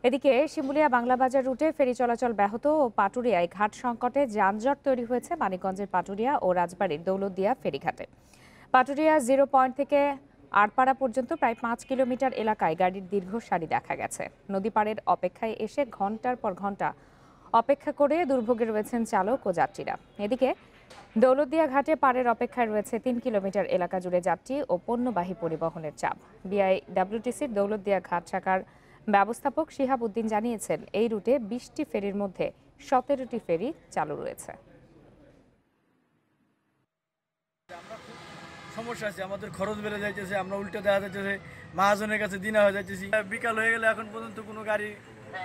এদিকে শিমুলিয়া বাংলা বাজার রুটে ফেরি চলাচল ব্যাহত ও পাটুরিয়ায় ঘাট সংকটে যানজট তৈরি হয়েছে মানিকগঞ্জের পাটুরিয়া ও রাজবাড়ীর দৌলতদিয়া ফেরিঘাটে। পাটুরিয়া 0 পয়েন্ট থেকে আড়পাড়া পর্যন্ত প্রায় 5 কিলোমিটার এলাকায় গাড়ির দীর্ঘ সারি দেখা গেছে। নদী পাড়ের অপেক্ষায় এসে ঘন্টার পর ঘন্টা অপেক্ষা করে দুর্ভোগে রয়েছেন চালক ও যাত্রীরা। এদিকে দৌলতদিয়া ঘাটে পাড়ের অপেক্ষায় রয়েছে 3 কিলোমিটার এলাকা জুড়ে যাত্রী ও পণ্যবাহী পরিবহনের চাপ। বিআইডব্লিউটিসির দৌলতদিয়া ঘাট শাখার ব্যবস্থাপক শিহাব উদ্দিন জানিয়েছেন এই রুটে 20টি ফেরির মধ্যে 17টি ফেরি চালু রয়েছে। সমস্যা আছে, আমাদের খরচ বেড়ে যাইতেছে, আমরা উল্টে দেখা যাইতেছে মহাজনের কাছে দিনা হয়ে যাইতেছি। বিকাল হয়ে গেলে এখন পর্যন্ত কোনো গাড়ি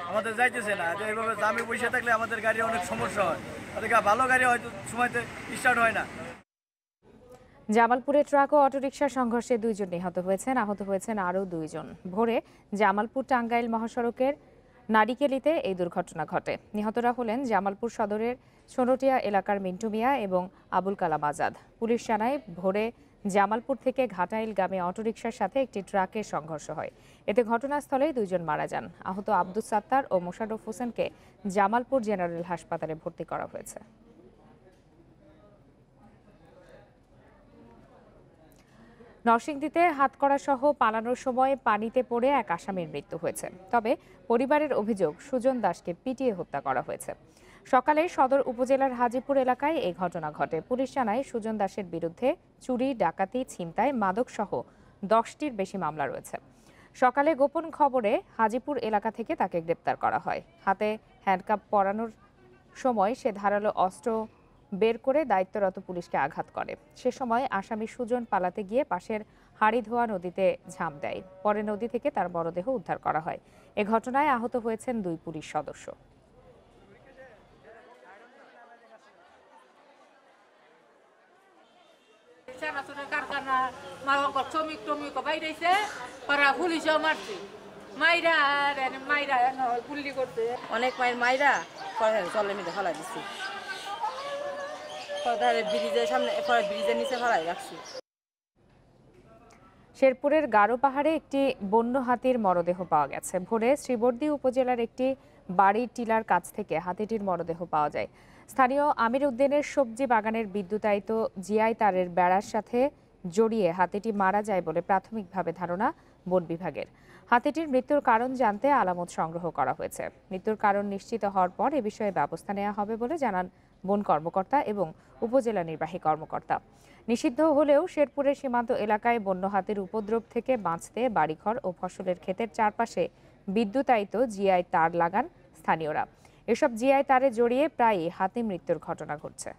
আমাদের যাইতেছে না। এইভাবে দামে বসে থাকলে আমাদের গাড়ি অনেক সমস্যা হয়, ভালো গাড়ি হয়তো সময়তে স্টার্ট হয় না। জামালপুরে ট্রাক ও অটোরিকশার সংঘর্ষে 2 জন নিহত হয়েছেন, আহত হয়েছেন আরও 2 জন। ভোরে জামালপুর টাঙ্গাইল মহাসড়কের নারিকেলিতে এই দুর্ঘটনা ঘটে। নিহতরা হলেন জামালপুর সদরের ছোনটিয়া এলাকার মিন্টু মিয়া এবং আবুল কালাম আজাদ। পুলিশ জানায় ভোরে জামালপুর থেকে ঘাটাইলগামী অটোরিকশার সাথে একটি ট্রাকের সংঘর্ষ হয়। এতে ঘটনাস্থলেই 2 জন মারা যান। আহত আব্দুস সাত্তার ও মোশাররফ হোসেনকে জামালপুর জেনারেল হাসপাতালে ভর্তি করা হয়েছে। নরসিংদীতে হাতকড়া সহ পালানোর সময় পানিতে পড়ে এক আসামির মৃত্যু হয়েছে। তবে পরিবারের অভিযোগ সুজন দাসকে পিটিয়ে হত্যা করা হয়েছে। সকালে সদর উপজেলার হাজিপুর এলাকায় এই ঘটনা ঘটে। পুলিশ জানায় সুজন দাসের বিরুদ্ধে চুরি, ডাকাতি, ছিনতাই, মাদক সহ 10টির বেশি মামলা রয়েছে। সকালে গোপন খবরে হাজিপুর এলাকা থেকে তাকে গ্রেপ্তার করা হয়। হাতে হ্যান্ডকাপ পরানোর সময় সে ধারালো অস্ত্র বের করে দায়িত্বরত পুলিশকে আঘাত করে। সে সময় আসামি সুজন পালাতে গিয়ে পাশের হাড়িধোয়া নদীতে ঝাঁপ দেয়। পরে নদী থেকে তার মরদেহ উদ্ধার করা হয়। এ ঘটনায় আহত হয়েছেন 2 পুলিশ সদস্য। শ্রমিক টমিক বাইরেছে পরা পুলিশও মারছে মাইরা আর মাইরা গুল্লি করতে অনেক মাইরা চলে মিলে ফেলাই দিচ্ছি ব্রিজের সামনে ব্রিজের নিচে ফেলাই রাখছি। শেরপুরের গারো পাহাড়ে একটি বন্য হাতির মরদেহ পাওয়া গেছে। ভোরে শ্রীবর্দী উপজেলার একটি বাড়ির টিলার কাছ থেকে হাতিটির মরদেহ পাওয়া যায়। স্থানীয় আমির উদ্দিনের সবজি বাগানের বিদ্যুতায়িত জিআই তারের বেড়ার সাথে জড়িয়ে হাতিটি মারা যায় বলে প্রাথমিকভাবে ধারণা বন বিভাগের। হাতিটির মৃত্যুর কারণ জানতে আলামত সংগ্রহ করা হয়েছে। মৃত্যুর কারণ নিশ্চিত হওয়ার পর এ বিষয়ে ব্যবস্থা নেওয়া হবে বলে জানান বন কর্মকর্তা এবং উপজেলা নির্বাহী কর্মকর্তা। নিষিদ্ধ হলেও শেরপুরের সীমান্ত এলাকায় বন্য হাতির উপদ্রব থেকে বাঁচতে বাড়িঘর ও ফসলের ক্ষেতের চারপাশে বিদ্যুতায়িত জিআই তার লাগান স্থানীয়রা। এসব জিআই তারে জড়িয়ে প্রায়ই হাতি মৃত্যুর ঘটনা ঘটছে।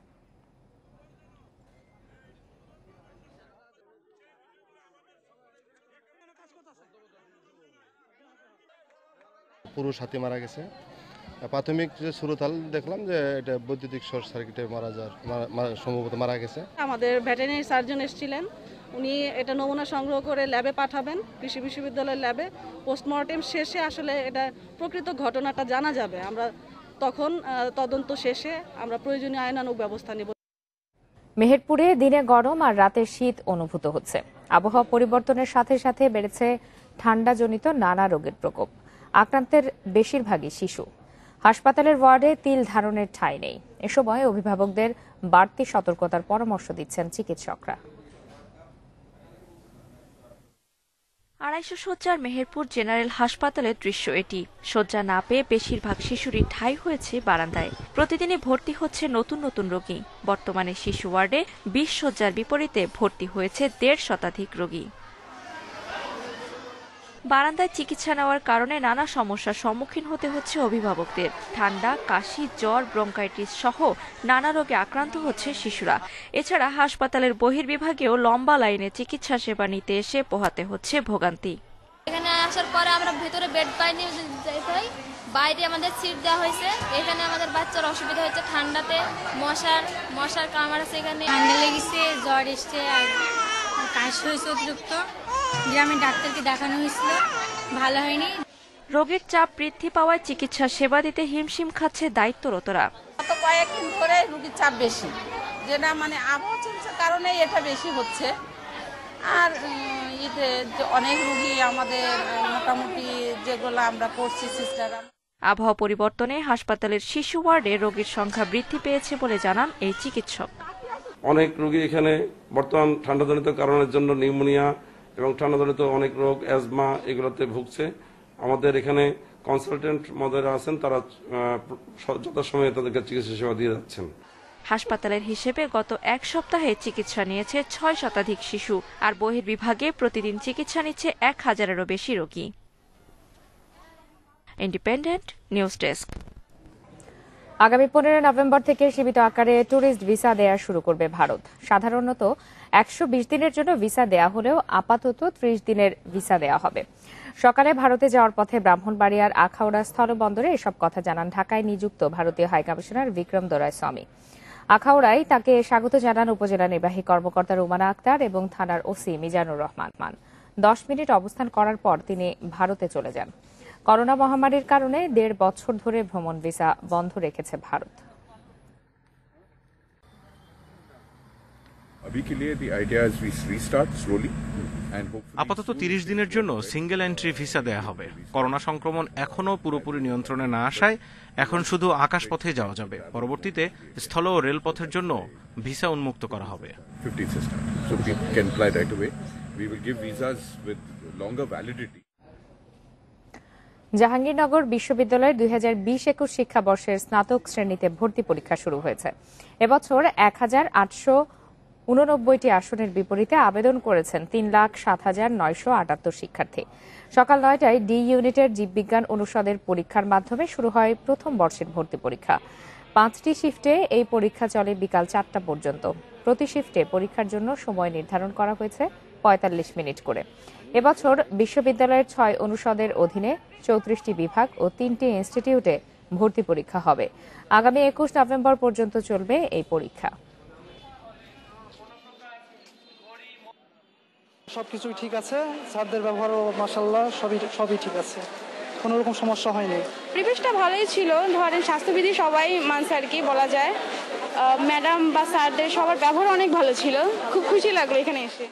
পুরুষ হাতি মারা গেছে। প্রাথমিক যে সুরতাল দেখলাম যে এটা বৈদ্যুতিক শর্ট সার্কিটে সম্ভবত মারা গেছে। আমাদের ভেটেরিনারি সার্জন এসেছিলেন, উনি এটা নমুনা সংগ্রহ করে ল্যাবে পাঠাবেন, কৃষি বিশ্ববিদ্যালয়ের ল্যাবে। পোস্টমর্টেম শেষে আসলে এটা প্রকৃত ঘটনাটা জানা যাবে। আমরা তখন তদন্ত শেষে আমরা প্রয়োজনীয় আইনানুগ ব্যবস্থা নেব। মেহেরপুরে দিনে গরম আর রাতে শীত অনুভূত হচ্ছে। আবহাওয়া পরিবর্তনের সাথে সাথে বেড়েছে ঠান্ডাজনিত নানা রোগের প্রকোপ। আক্রান্তের বেশিরভাগই শিশু। হাসপাতালের ওয়ার্ডে তিল ধারণের ঠাঁই নেই। এ সময় অভিভাবকদের বাড়তি সতর্কতার পরামর্শ দিচ্ছেন চিকিৎসকরা। 250 শয্যার মেহেরপুর জেনারেল হাসপাতালের দৃশ্য এটি। শয্যা না পেয়ে বেশিরভাগ শিশুরই ঠাঁই হয়েছে বারান্দায়। প্রতিদিনই ভর্তি হচ্ছে নতুন নতুন রোগী। বর্তমানে শিশু ওয়ার্ডে 20 শয্যার বিপরীতে ভর্তি হয়েছে 150 শতাধিক রোগী। বারান্দায় চিকিৎসা নেওয়ার কারণে নানা সমস্যার সম্মুখীন হতে হচ্ছে অভিভাবকদের। ঠান্ডা, কাশি, জ্বর, ব্রঙ্কাইটিস সহ নানা রোগে আক্রান্ত হচ্ছে শিশুরা। এছাড়া হাসপাতালের বহির্বিভাগেও লম্বা লাইনে চিকিৎসা সেবা নিতে এসে পোহাতে হচ্ছে ভোগান্তি। এখানে আসার পরে আমরা ভেতরে বেড পাইনি, যাইতে হয়। বাইরে আমাদের সিট দেওয়া হয়েছে। এখানে আমাদের বাচ্চার অসুবিধা হচ্ছে ঠান্ডাতে, মশার কামড় আছে। এখানে ঠান্ডা লেগেছে, জ্বর এসছে আর কাশি হয়েছে অতিরিক্ত। গ্রামে ডাক্তারকে দেখানো হয়েছিল, ভালো হয়নি। রোগীর চাপ বৃদ্ধি পাওয়ায় চিকিৎসা সেবা দিতে হিমশিম খাচ্ছে দায়িত্বরতরা। গত কয়েকদিন ধরে রোগীর চাপ বেশি, যেটা মানে আবহাওয়া চেঞ্জের কারণে এটা বেশি হচ্ছে। আর এতে অনেক রোগী আমাদের মোটামুটি যেগুলো আমরা করছি সিস্টার। আবহাওয়া পরিবর্তনে হাসপাতালের শিশু ওয়ার্ডে রোগীর সংখ্যা বৃদ্ধি পেয়েছে বলে জানান এই চিকিৎসক। অনেক রোগী এখানে বর্তমান ঠান্ডাজনিত কারণের জন্য নিউমোনিয়া এবং ঠান্ডাজনিত অনেক রোগ, অ্যাজমা এগুলোতে ভুগছে। আমাদের এখানে কনসালটেন্ট মহোদয়রা আছেন, তারা যথাসময়ে তাদেরকে চিকিৎসা সেবা দিয়ে যাচ্ছেন। হাসপাতালের হিসেবে গত এক সপ্তাহে চিকিৎসা নিয়েছে 6 শতাধিক শিশু, আর বহির্বিভাগে প্রতিদিন চিকিৎসা নিচ্ছে 1000-এরও বেশি রোগী। Independent news desk. আগামী 15 নভেম্বর থেকে সীমিত আকারে ট্যুরিস্ট ভিসা দেয়া শুরু করবে ভারত। সাধারণত 120 দিনের জন্য ভিসা দেয়া হলেও আপাতত 30 দিনের ভিসা দেয়া হবে। সকালে ভারতে যাওয়ার পথে ব্রাহ্মণবাড়িয়ার আখাউড়া স্থলবন্দরে এসব কথা জানান ঢাকায় নিযুক্ত ভারতীয় হাইকমিশনার বিক্রম দোরাই স্বামী। আখাউড়ায় তাকে স্বাগত জানান উপজেলা নির্বাহী কর্মকর্তা রুমানা আক্তার এবং থানার ওসি মিজানুর রহমান। 10 মিনিট অবস্থান করার পর তিনি ভারতে চলে যান। করোনা মহামারীর কারণে 1.5 বছর ধরে ভ্রমণ ভিসা বন্ধ রেখেছে ভারত। আপাতত 30 দিনের জন্য সিঙ্গেল এন্ট্রি ভিসা দেয়া হবে। করোনা সংক্রমণ এখনো পুরোপুরি নিয়ন্ত্রণে না আসায় এখন শুধু আকাশপথে যাওয়া যাবে। পরবর্তীতে স্থল ও রেলপথের জন্য ভিসা উন্মুক্ত করা হবে। জাহাঙ্গীরনগর বিশ্ববিদ্যালয়ের 2020-21 শিক্ষাবর্ষের স্নাতক শ্রেণীতে ভর্তি পরীক্ষা শুরু হয়েছে। এবছর 1089টি আসনের বিপরীতে আবেদন করেছেন 3,07,978 শিক্ষার্থী। সকাল 9টায় ডি ইউনিটের জীববিজ্ঞান অনুষদের পরীক্ষার মাধ্যমে শুরু হয় প্রথম বর্ষের ভর্তি পরীক্ষা। 5টি শিফটে এই পরীক্ষা চলে বিকাল 4টা পর্যন্ত। প্রতি শিফটে পরীক্ষার জন্য সময় নির্ধারণ করা হয়েছে 45 মিনিট করে। এবছর বিশ্ববিদ্যালয়ের 6 অনুষদের অধীনে 34টি বিভাগ ও 3টি ইনস্টিটিউটে ভর্তি পরীক্ষা হবে। আগামী 21 নভেম্বর পর্যন্ত চলবে এই পরীক্ষা। সবকিছুই ঠিক আছে, স্যারদের ব্যবহারও মাশাআল্লাহ সবই ঠিক আছে, কোনো রকম সমস্যা হয়নি। পরিবেশটা ভালোই ছিল, ধরেন স্বাস্থ্যবিধি সবাই মানছে আর কি বলা যায়। ম্যাডাম বা স্যারদের সবার ব্যবহার অনেক ভালো ছিল, খুব খুশি লাগলো এখানে এসে।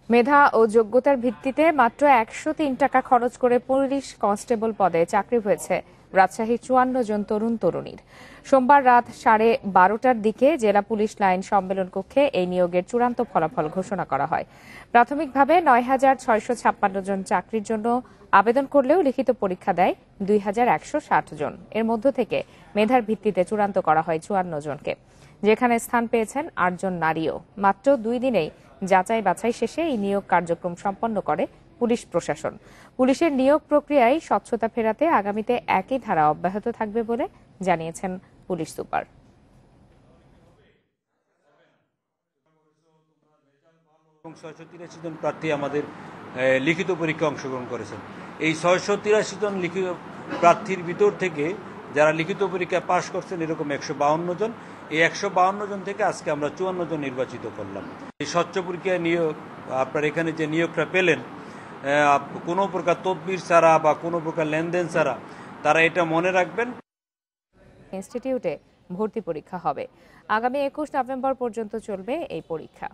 মেধা ও যোগ্যতার ভিত্তিতে মাত্র 103 টাকা খরচ করে পুলিশ কনস্টেবল পদে চাকরি হয়েছে রাজশাহীর 54 জন তরুণ তরুণীর। সোমবার রাত 12:30টার দিকে জেলা পুলিশ লাইন সম্মেলন কক্ষে এই নিয়োগের চূড়ান্ত ফলাফল ঘোষণা করা হয়। প্রাথমিকভাবে ৯,৬৫৬ জন চাকরির জন্য আবেদন করলেও লিখিত পরীক্ষা দেয় ২,১৬০ জন। এর মধ্য থেকে মেধার ভিত্তিতে চূড়ান্ত করা হয় 54 জনকে, যেখানে স্থান পেয়েছেন 8 জন নারীও। মাত্র 2 দিনেই যাচাই বাছাই শেষে এই নিয়োগ কার্যক্রম সম্পন্ন করে পুলিশ প্রশাসন। পুলিশের নিয়োগ প্রক্রিয়ায় স্বচ্ছতা ফেরাতে আগামীতে একই ধারা অব্যাহত থাকবে বলে জানিয়েছেন পুলিশ সুপার। 683 জন প্রার্থী আমাদের লিখিত পরীক্ষায় অংশগ্রহণ করেছেন। এই 683 জন লিখিত প্রার্থীর ভিতর থেকে যারা লিখিত পরীক্ষায় পাশ করছেন এরকম 152 জন। এই 152 জন থেকে আজকে আমরা 54 জন নির্বাচিত করলাম। এই স্বচ্ছ পরীক্ষায় নিয়োগ, আপনার এখানে যে নিয়োগটা পেলেন, কোনো প্রকার তদবির ছাড়া বা কোনো প্রকার লেনদেন ছাড়া, তারা এটা মনে রাখবেন। ইনস্টিটিউটে ভর্তি পরীক্ষা হবে। আগামী 21 নভেম্বর পর্যন্ত চলবে এই পরীক্ষা।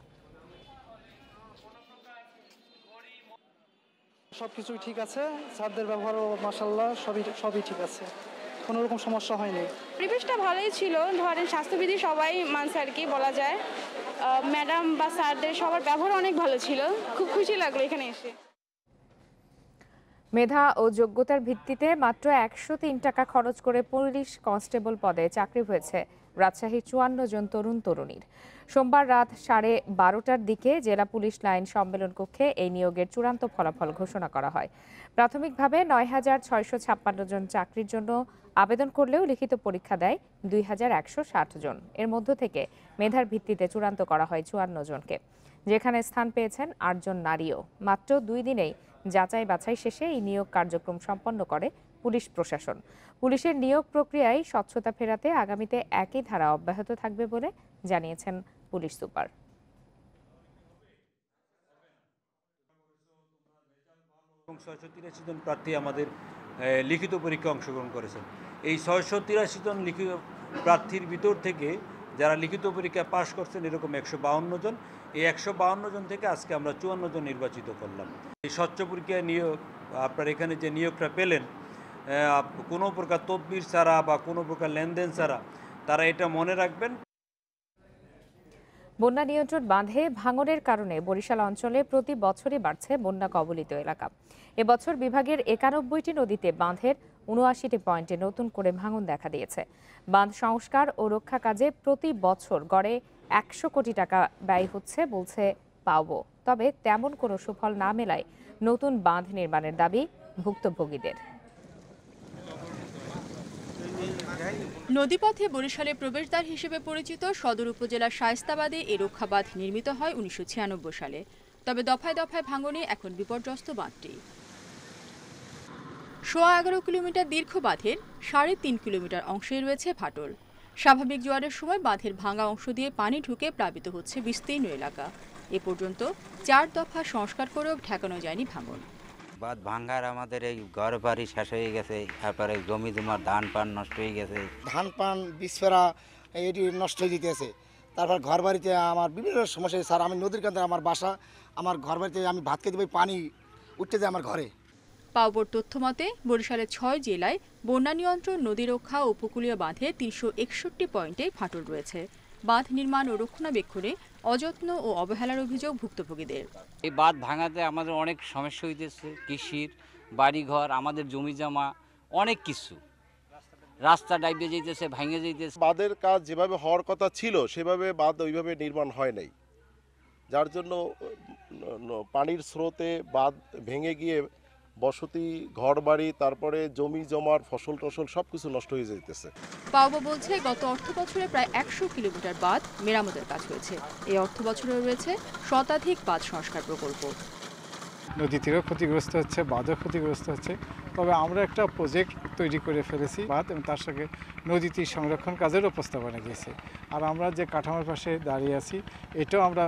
সবকিছুই ঠিক আছে, স্যারদের ব্যবহারও মাশাআল্লাহ সবই ঠিক আছে, কোনো রকম সমস্যা হয়নি। পরিবেশটা ভালোই ছিল, ধরেন স্বাস্থ্যবিধি সবাই মানছে আর কি বলা যায়। ম্যাডাম বা স্যারদের সবার ব্যবহার অনেক ভালো ছিল, খুব খুশি লাগলো এখানে এসে। মেধা ও যোগ্যতার ভিত্তিতে মাত্র 103 টাকা খরচ করে পুলিশ কনস্টেবল পদে চাকরি হয়েছে রাজশাহীর 54 জন তরুণ তরুণীর। সোমবার রাত 12:30টার দিকে জেলা পুলিশ লাইন সম্মেলন কক্ষে এই নিয়োগের চূড়ান্ত ফলাফল ঘোষণা করা হয়। প্রাথমিকভাবে ৯,৬৫৬ জন চাকরির জন্য আবেদন করলেও লিখিত পরীক্ষা দেয় ২,১৬০ জন। এর মধ্য থেকে মেধার ভিত্তিতে চূড়ান্ত করা হয় 54 জনকে, যেখানে স্থান পেয়েছেন 8 জন নারীও। মাত্র 2 দিনেই যাচাই বাছাই শেষে এই নিয়োগ কার্যক্রম সম্পন্ন করে পুলিশ প্রশাসন। পুলিশের নিয়োগ প্রক্রিয়ায় স্বচ্ছতা ফেরাতে আগামীতে একই ধারা অব্যাহত থাকবে বলে জানিয়েছেন পুলিশ সুপার। 683 জন প্রার্থী আমাদের লিখিত পরীক্ষায় অংশগ্রহণ করেছেন। এই 683 জন লিখিত প্রার্থীর ভিতর থেকে যারা লিখিত পরীক্ষায় পাশ করছেন এরকম 152 জন। এই 152 জন থেকে আজকে আমরা 54 জন নির্বাচিত করলাম। এই স্বচ্ছ পরীক্ষায় নিয়োগ, আপনার এখানে যে নিয়োগটা পেলেন, কোনো প্রকার তদবির ছাড়া বা কোনো প্রকার লেনদেন ছাড়া, তারা এটা মনে রাখবেন। বন্যা নিয়ন্ত্রণ বাঁধে ভাঙনের কারণে বরিশাল অঞ্চলে প্রতি বছরই বাড়ছে বন্যা কবলিত এলাকা। এবছর বিভাগের 91টি নদীতে বাঁধের 79টি পয়েন্টে নতুন করে ভাঙন দেখা দিয়েছে। বাঁধ সংস্কার ও রক্ষা কাজে প্রতি বছর গড়ে 100 কোটি টাকা ব্যয় হচ্ছে বলছে পাওবো। তবে তেমন কোনো সুফল না মেলায় নতুন বাঁধ নির্মাণের দাবি ভুক্তভোগীদের। নদীপথে বরিশালে প্রবেশদ্বার হিসেবে পরিচিত সদর উপজেলার শায়েস্তাবাদে এই রক্ষা বাঁধ নির্মিত হয় 1996 সালে। তবে দফায় দফায় ভাঙনে এখন বিপর্যস্ত বাঁধটি। 11.5 কিলোমিটার দীর্ঘ বাঁধের 3.5 কিলোমিটার অংশে রয়েছে ফাটল। স্বাভাবিক জোয়ারের সময় বাঁধের ভাঙা অংশ দিয়ে পানি ঢুকে প্লাবিত হচ্ছে বিস্তীর্ণ এলাকা। এ পর্যন্ত 4 দফা সংস্কার করেও ঠেকানো যায়নি ভাঙন। বাঁধ ভাঙ্গার আমাদের এই ঘর বাড়ি শেষ হয়ে গেছে, তারপরে জমি জমার ধান পান নষ্ট হয়ে গেছে, ধান পান বিস্ফেরা এটি নষ্ট হয়ে যেতেছে। তারপর ঘর বাড়িতে আমার বিভিন্ন সমস্যা। স্যার, আমি নদীর কাছে আমার বাসা, আমার ঘর বাড়িতে আমি ভাত খেতে পাই, পানি উঠতে যায় আমার ঘরে। পাওবর তথ্য মতে বরিশালের 6 জেলায় বন্যা নিয়ন্ত্রণ, নদী রক্ষা ও উপকূলীয় বাঁধে 361 পয়েন্টে ফাটল রয়েছে। বাঁধ নির্মাণ ও রক্ষণাবেক্ষণে অযত্ন ও অবহেলার অভিযোগ ভুক্তভোগীদের। এই বাঁধ ভাঙাতে আমাদের অনেক সমস্যা হইতেছে, কৃষির, বাড়িঘর, আমাদের জমি জমা, অনেক কিছু। রাস্তা ডাইবে যেতেছে, ভাঙে যেতেছে। বাঁধের কাজ যেভাবে হওয়ার কথা ছিল সেভাবে বাঁধ ওইভাবে নির্মাণ হয় নাই, যার জন্য পানির স্রোতে বাঁধ ভেঙে গিয়ে বসতি, ঘরবাড়ি, তারপরে জমি জমার ফসল টসল সবকিছু নষ্ট হয়ে যেতেছে। পাওবো বলছে গত অর্থ বছরে প্রায় 100 কিলোমিটার বাঁধ মেরামতের কাজ হয়েছে। এই অর্থ বছরে রয়েছে শতাধিক বাঁধ সংস্কার প্রকল্প। নদী তীরও ক্ষতিগ্রস্ত হচ্ছে, বাঁধও ক্ষতিগ্রস্ত হচ্ছে। তবে আমরা একটা প্রজেক্ট তৈরি করে ফেলেছি বাঁধ এবং তার সঙ্গে নদী তীর সংরক্ষণ কাজেরও প্রস্তাবনা দিয়েছি। আর আমরা যে কাঠামোর পাশে দাঁড়িয়ে আছি এটাও আমরা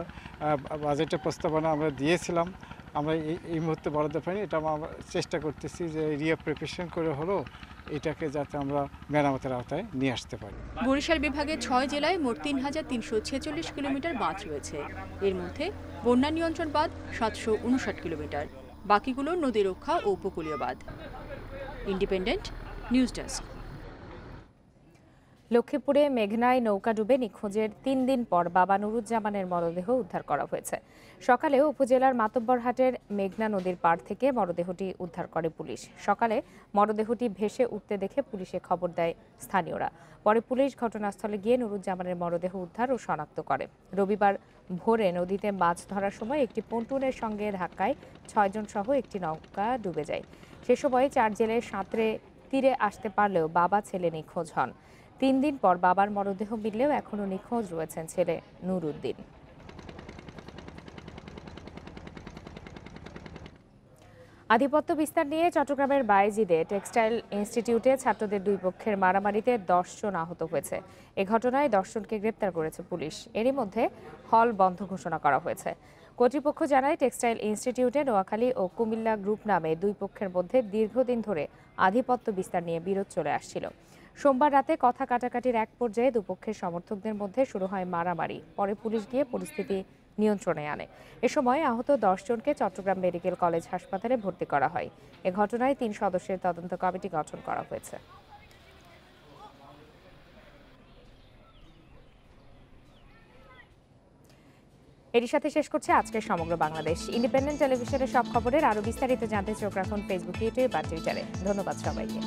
বাজেটের প্রস্তাবনা আমরা দিয়েছিলাম। আমরা এই মুহূর্তে বরাদ্দ পাইনি, এটা আমরা চেষ্টা করতেছি যে এরিয়া প্রিপারেশন করে হলো এটাকে যাতে আমরা মেরামতের আওতায় নিয়ে আসতে পারি। বরিশাল বিভাগের ৬ জেলায় মোট ৩,৩46 কিলোমিটার বাঁধ রয়েছে। এর মধ্যে বন্যা নিয়ন্ত্রণ বাঁধ ৭৫৯ কিলোমিটার, বাকিগুলো নদী রক্ষা ও উপকূলীয় বাঁধ। Independent news desk. লক্ষ্মীপুরে মেঘনায় নৌকা ডুবে নিখোঁজের ৩ দিন পর বাবা নুরুজ্জামানের মরদেহ উদ্ধার করা হয়েছে। সকালে উপজেলার মাতব্বরহাটের মেঘনা নদীর পাড় থেকে মরদেহটি উদ্ধার করে পুলিশ। সকালে মরদেহটি ভেসে উঠতে দেখে পুলিশে খবর দেয় স্থানীয়রা। পরে পুলিশ ঘটনাস্থলে গিয়ে নুরুজ্জামানের মরদেহ উদ্ধার ও শনাক্ত করে। রবিবার ভোরে নদীতে মাছ ধরার সময় একটি পন্টুনের সঙ্গে ধাক্কায় ৬ জন সহ একটি নৌকা ডুবে যায়। সে সময় ৪ জেলে সাঁতরে তীরে আসতে পারলেও বাবা ছেলে নিখোঁজ হন। ৩ দিন পর বাবার মরদেহ মিললেও এখনও নিখোঁজ রয়েছেন ছেলে নুরুদ্দিন। আধিপত্য বিস্তার নিয়ে চট্টগ্রামের বায়েজিদে টেক্সটাইল ইনস্টিটিউটে ছাত্রদের দুই পক্ষের মারামারিতে ১০ জন আহত হয়েছে। এ ঘটনায় ১০ জনকে গ্রেপ্তার করেছে পুলিশ। এরই মধ্যে হল বন্ধ ঘোষণা করা হয়েছে। কর্তৃপক্ষ জানায় টেক্সটাইল ইনস্টিটিউটে নোয়াখালী ও কুমিল্লা গ্রুপ নামে দুই পক্ষের মধ্যে দীর্ঘদিন ধরে আধিপত্য বিস্তার নিয়ে বিরোধ চলে আসছিল। সোমবার রাতে কথা কাটাকাটির এক পর্যায়ে দুপক্ষের সমর্থকদের মধ্যে শুরু হয় মারামারি। পরে পুলিশ গিয়ে পরিস্থিতি নিয়ন্ত্রণে আনে। এ সময় আহত ১০ জনকে চট্টগ্রাম মেডিকেল কলেজ হাসপাতালে ভর্তি করা হয়। এ ঘটনায় ৩ সদস্যের তদন্ত কমিটি গঠন করা হয়েছে। এরই সাথে শেষ করছে আজকের সমগ্র বাংলাদেশ। ইন্ডিপেন্ডেন্ট টেলিভিশনের সব খবরের আরও বিস্তারিত জানতে চোখ রাখুন ফেসবুক, ইউটিউব বা টুইটারে। ধন্যবাদ সবাইকে।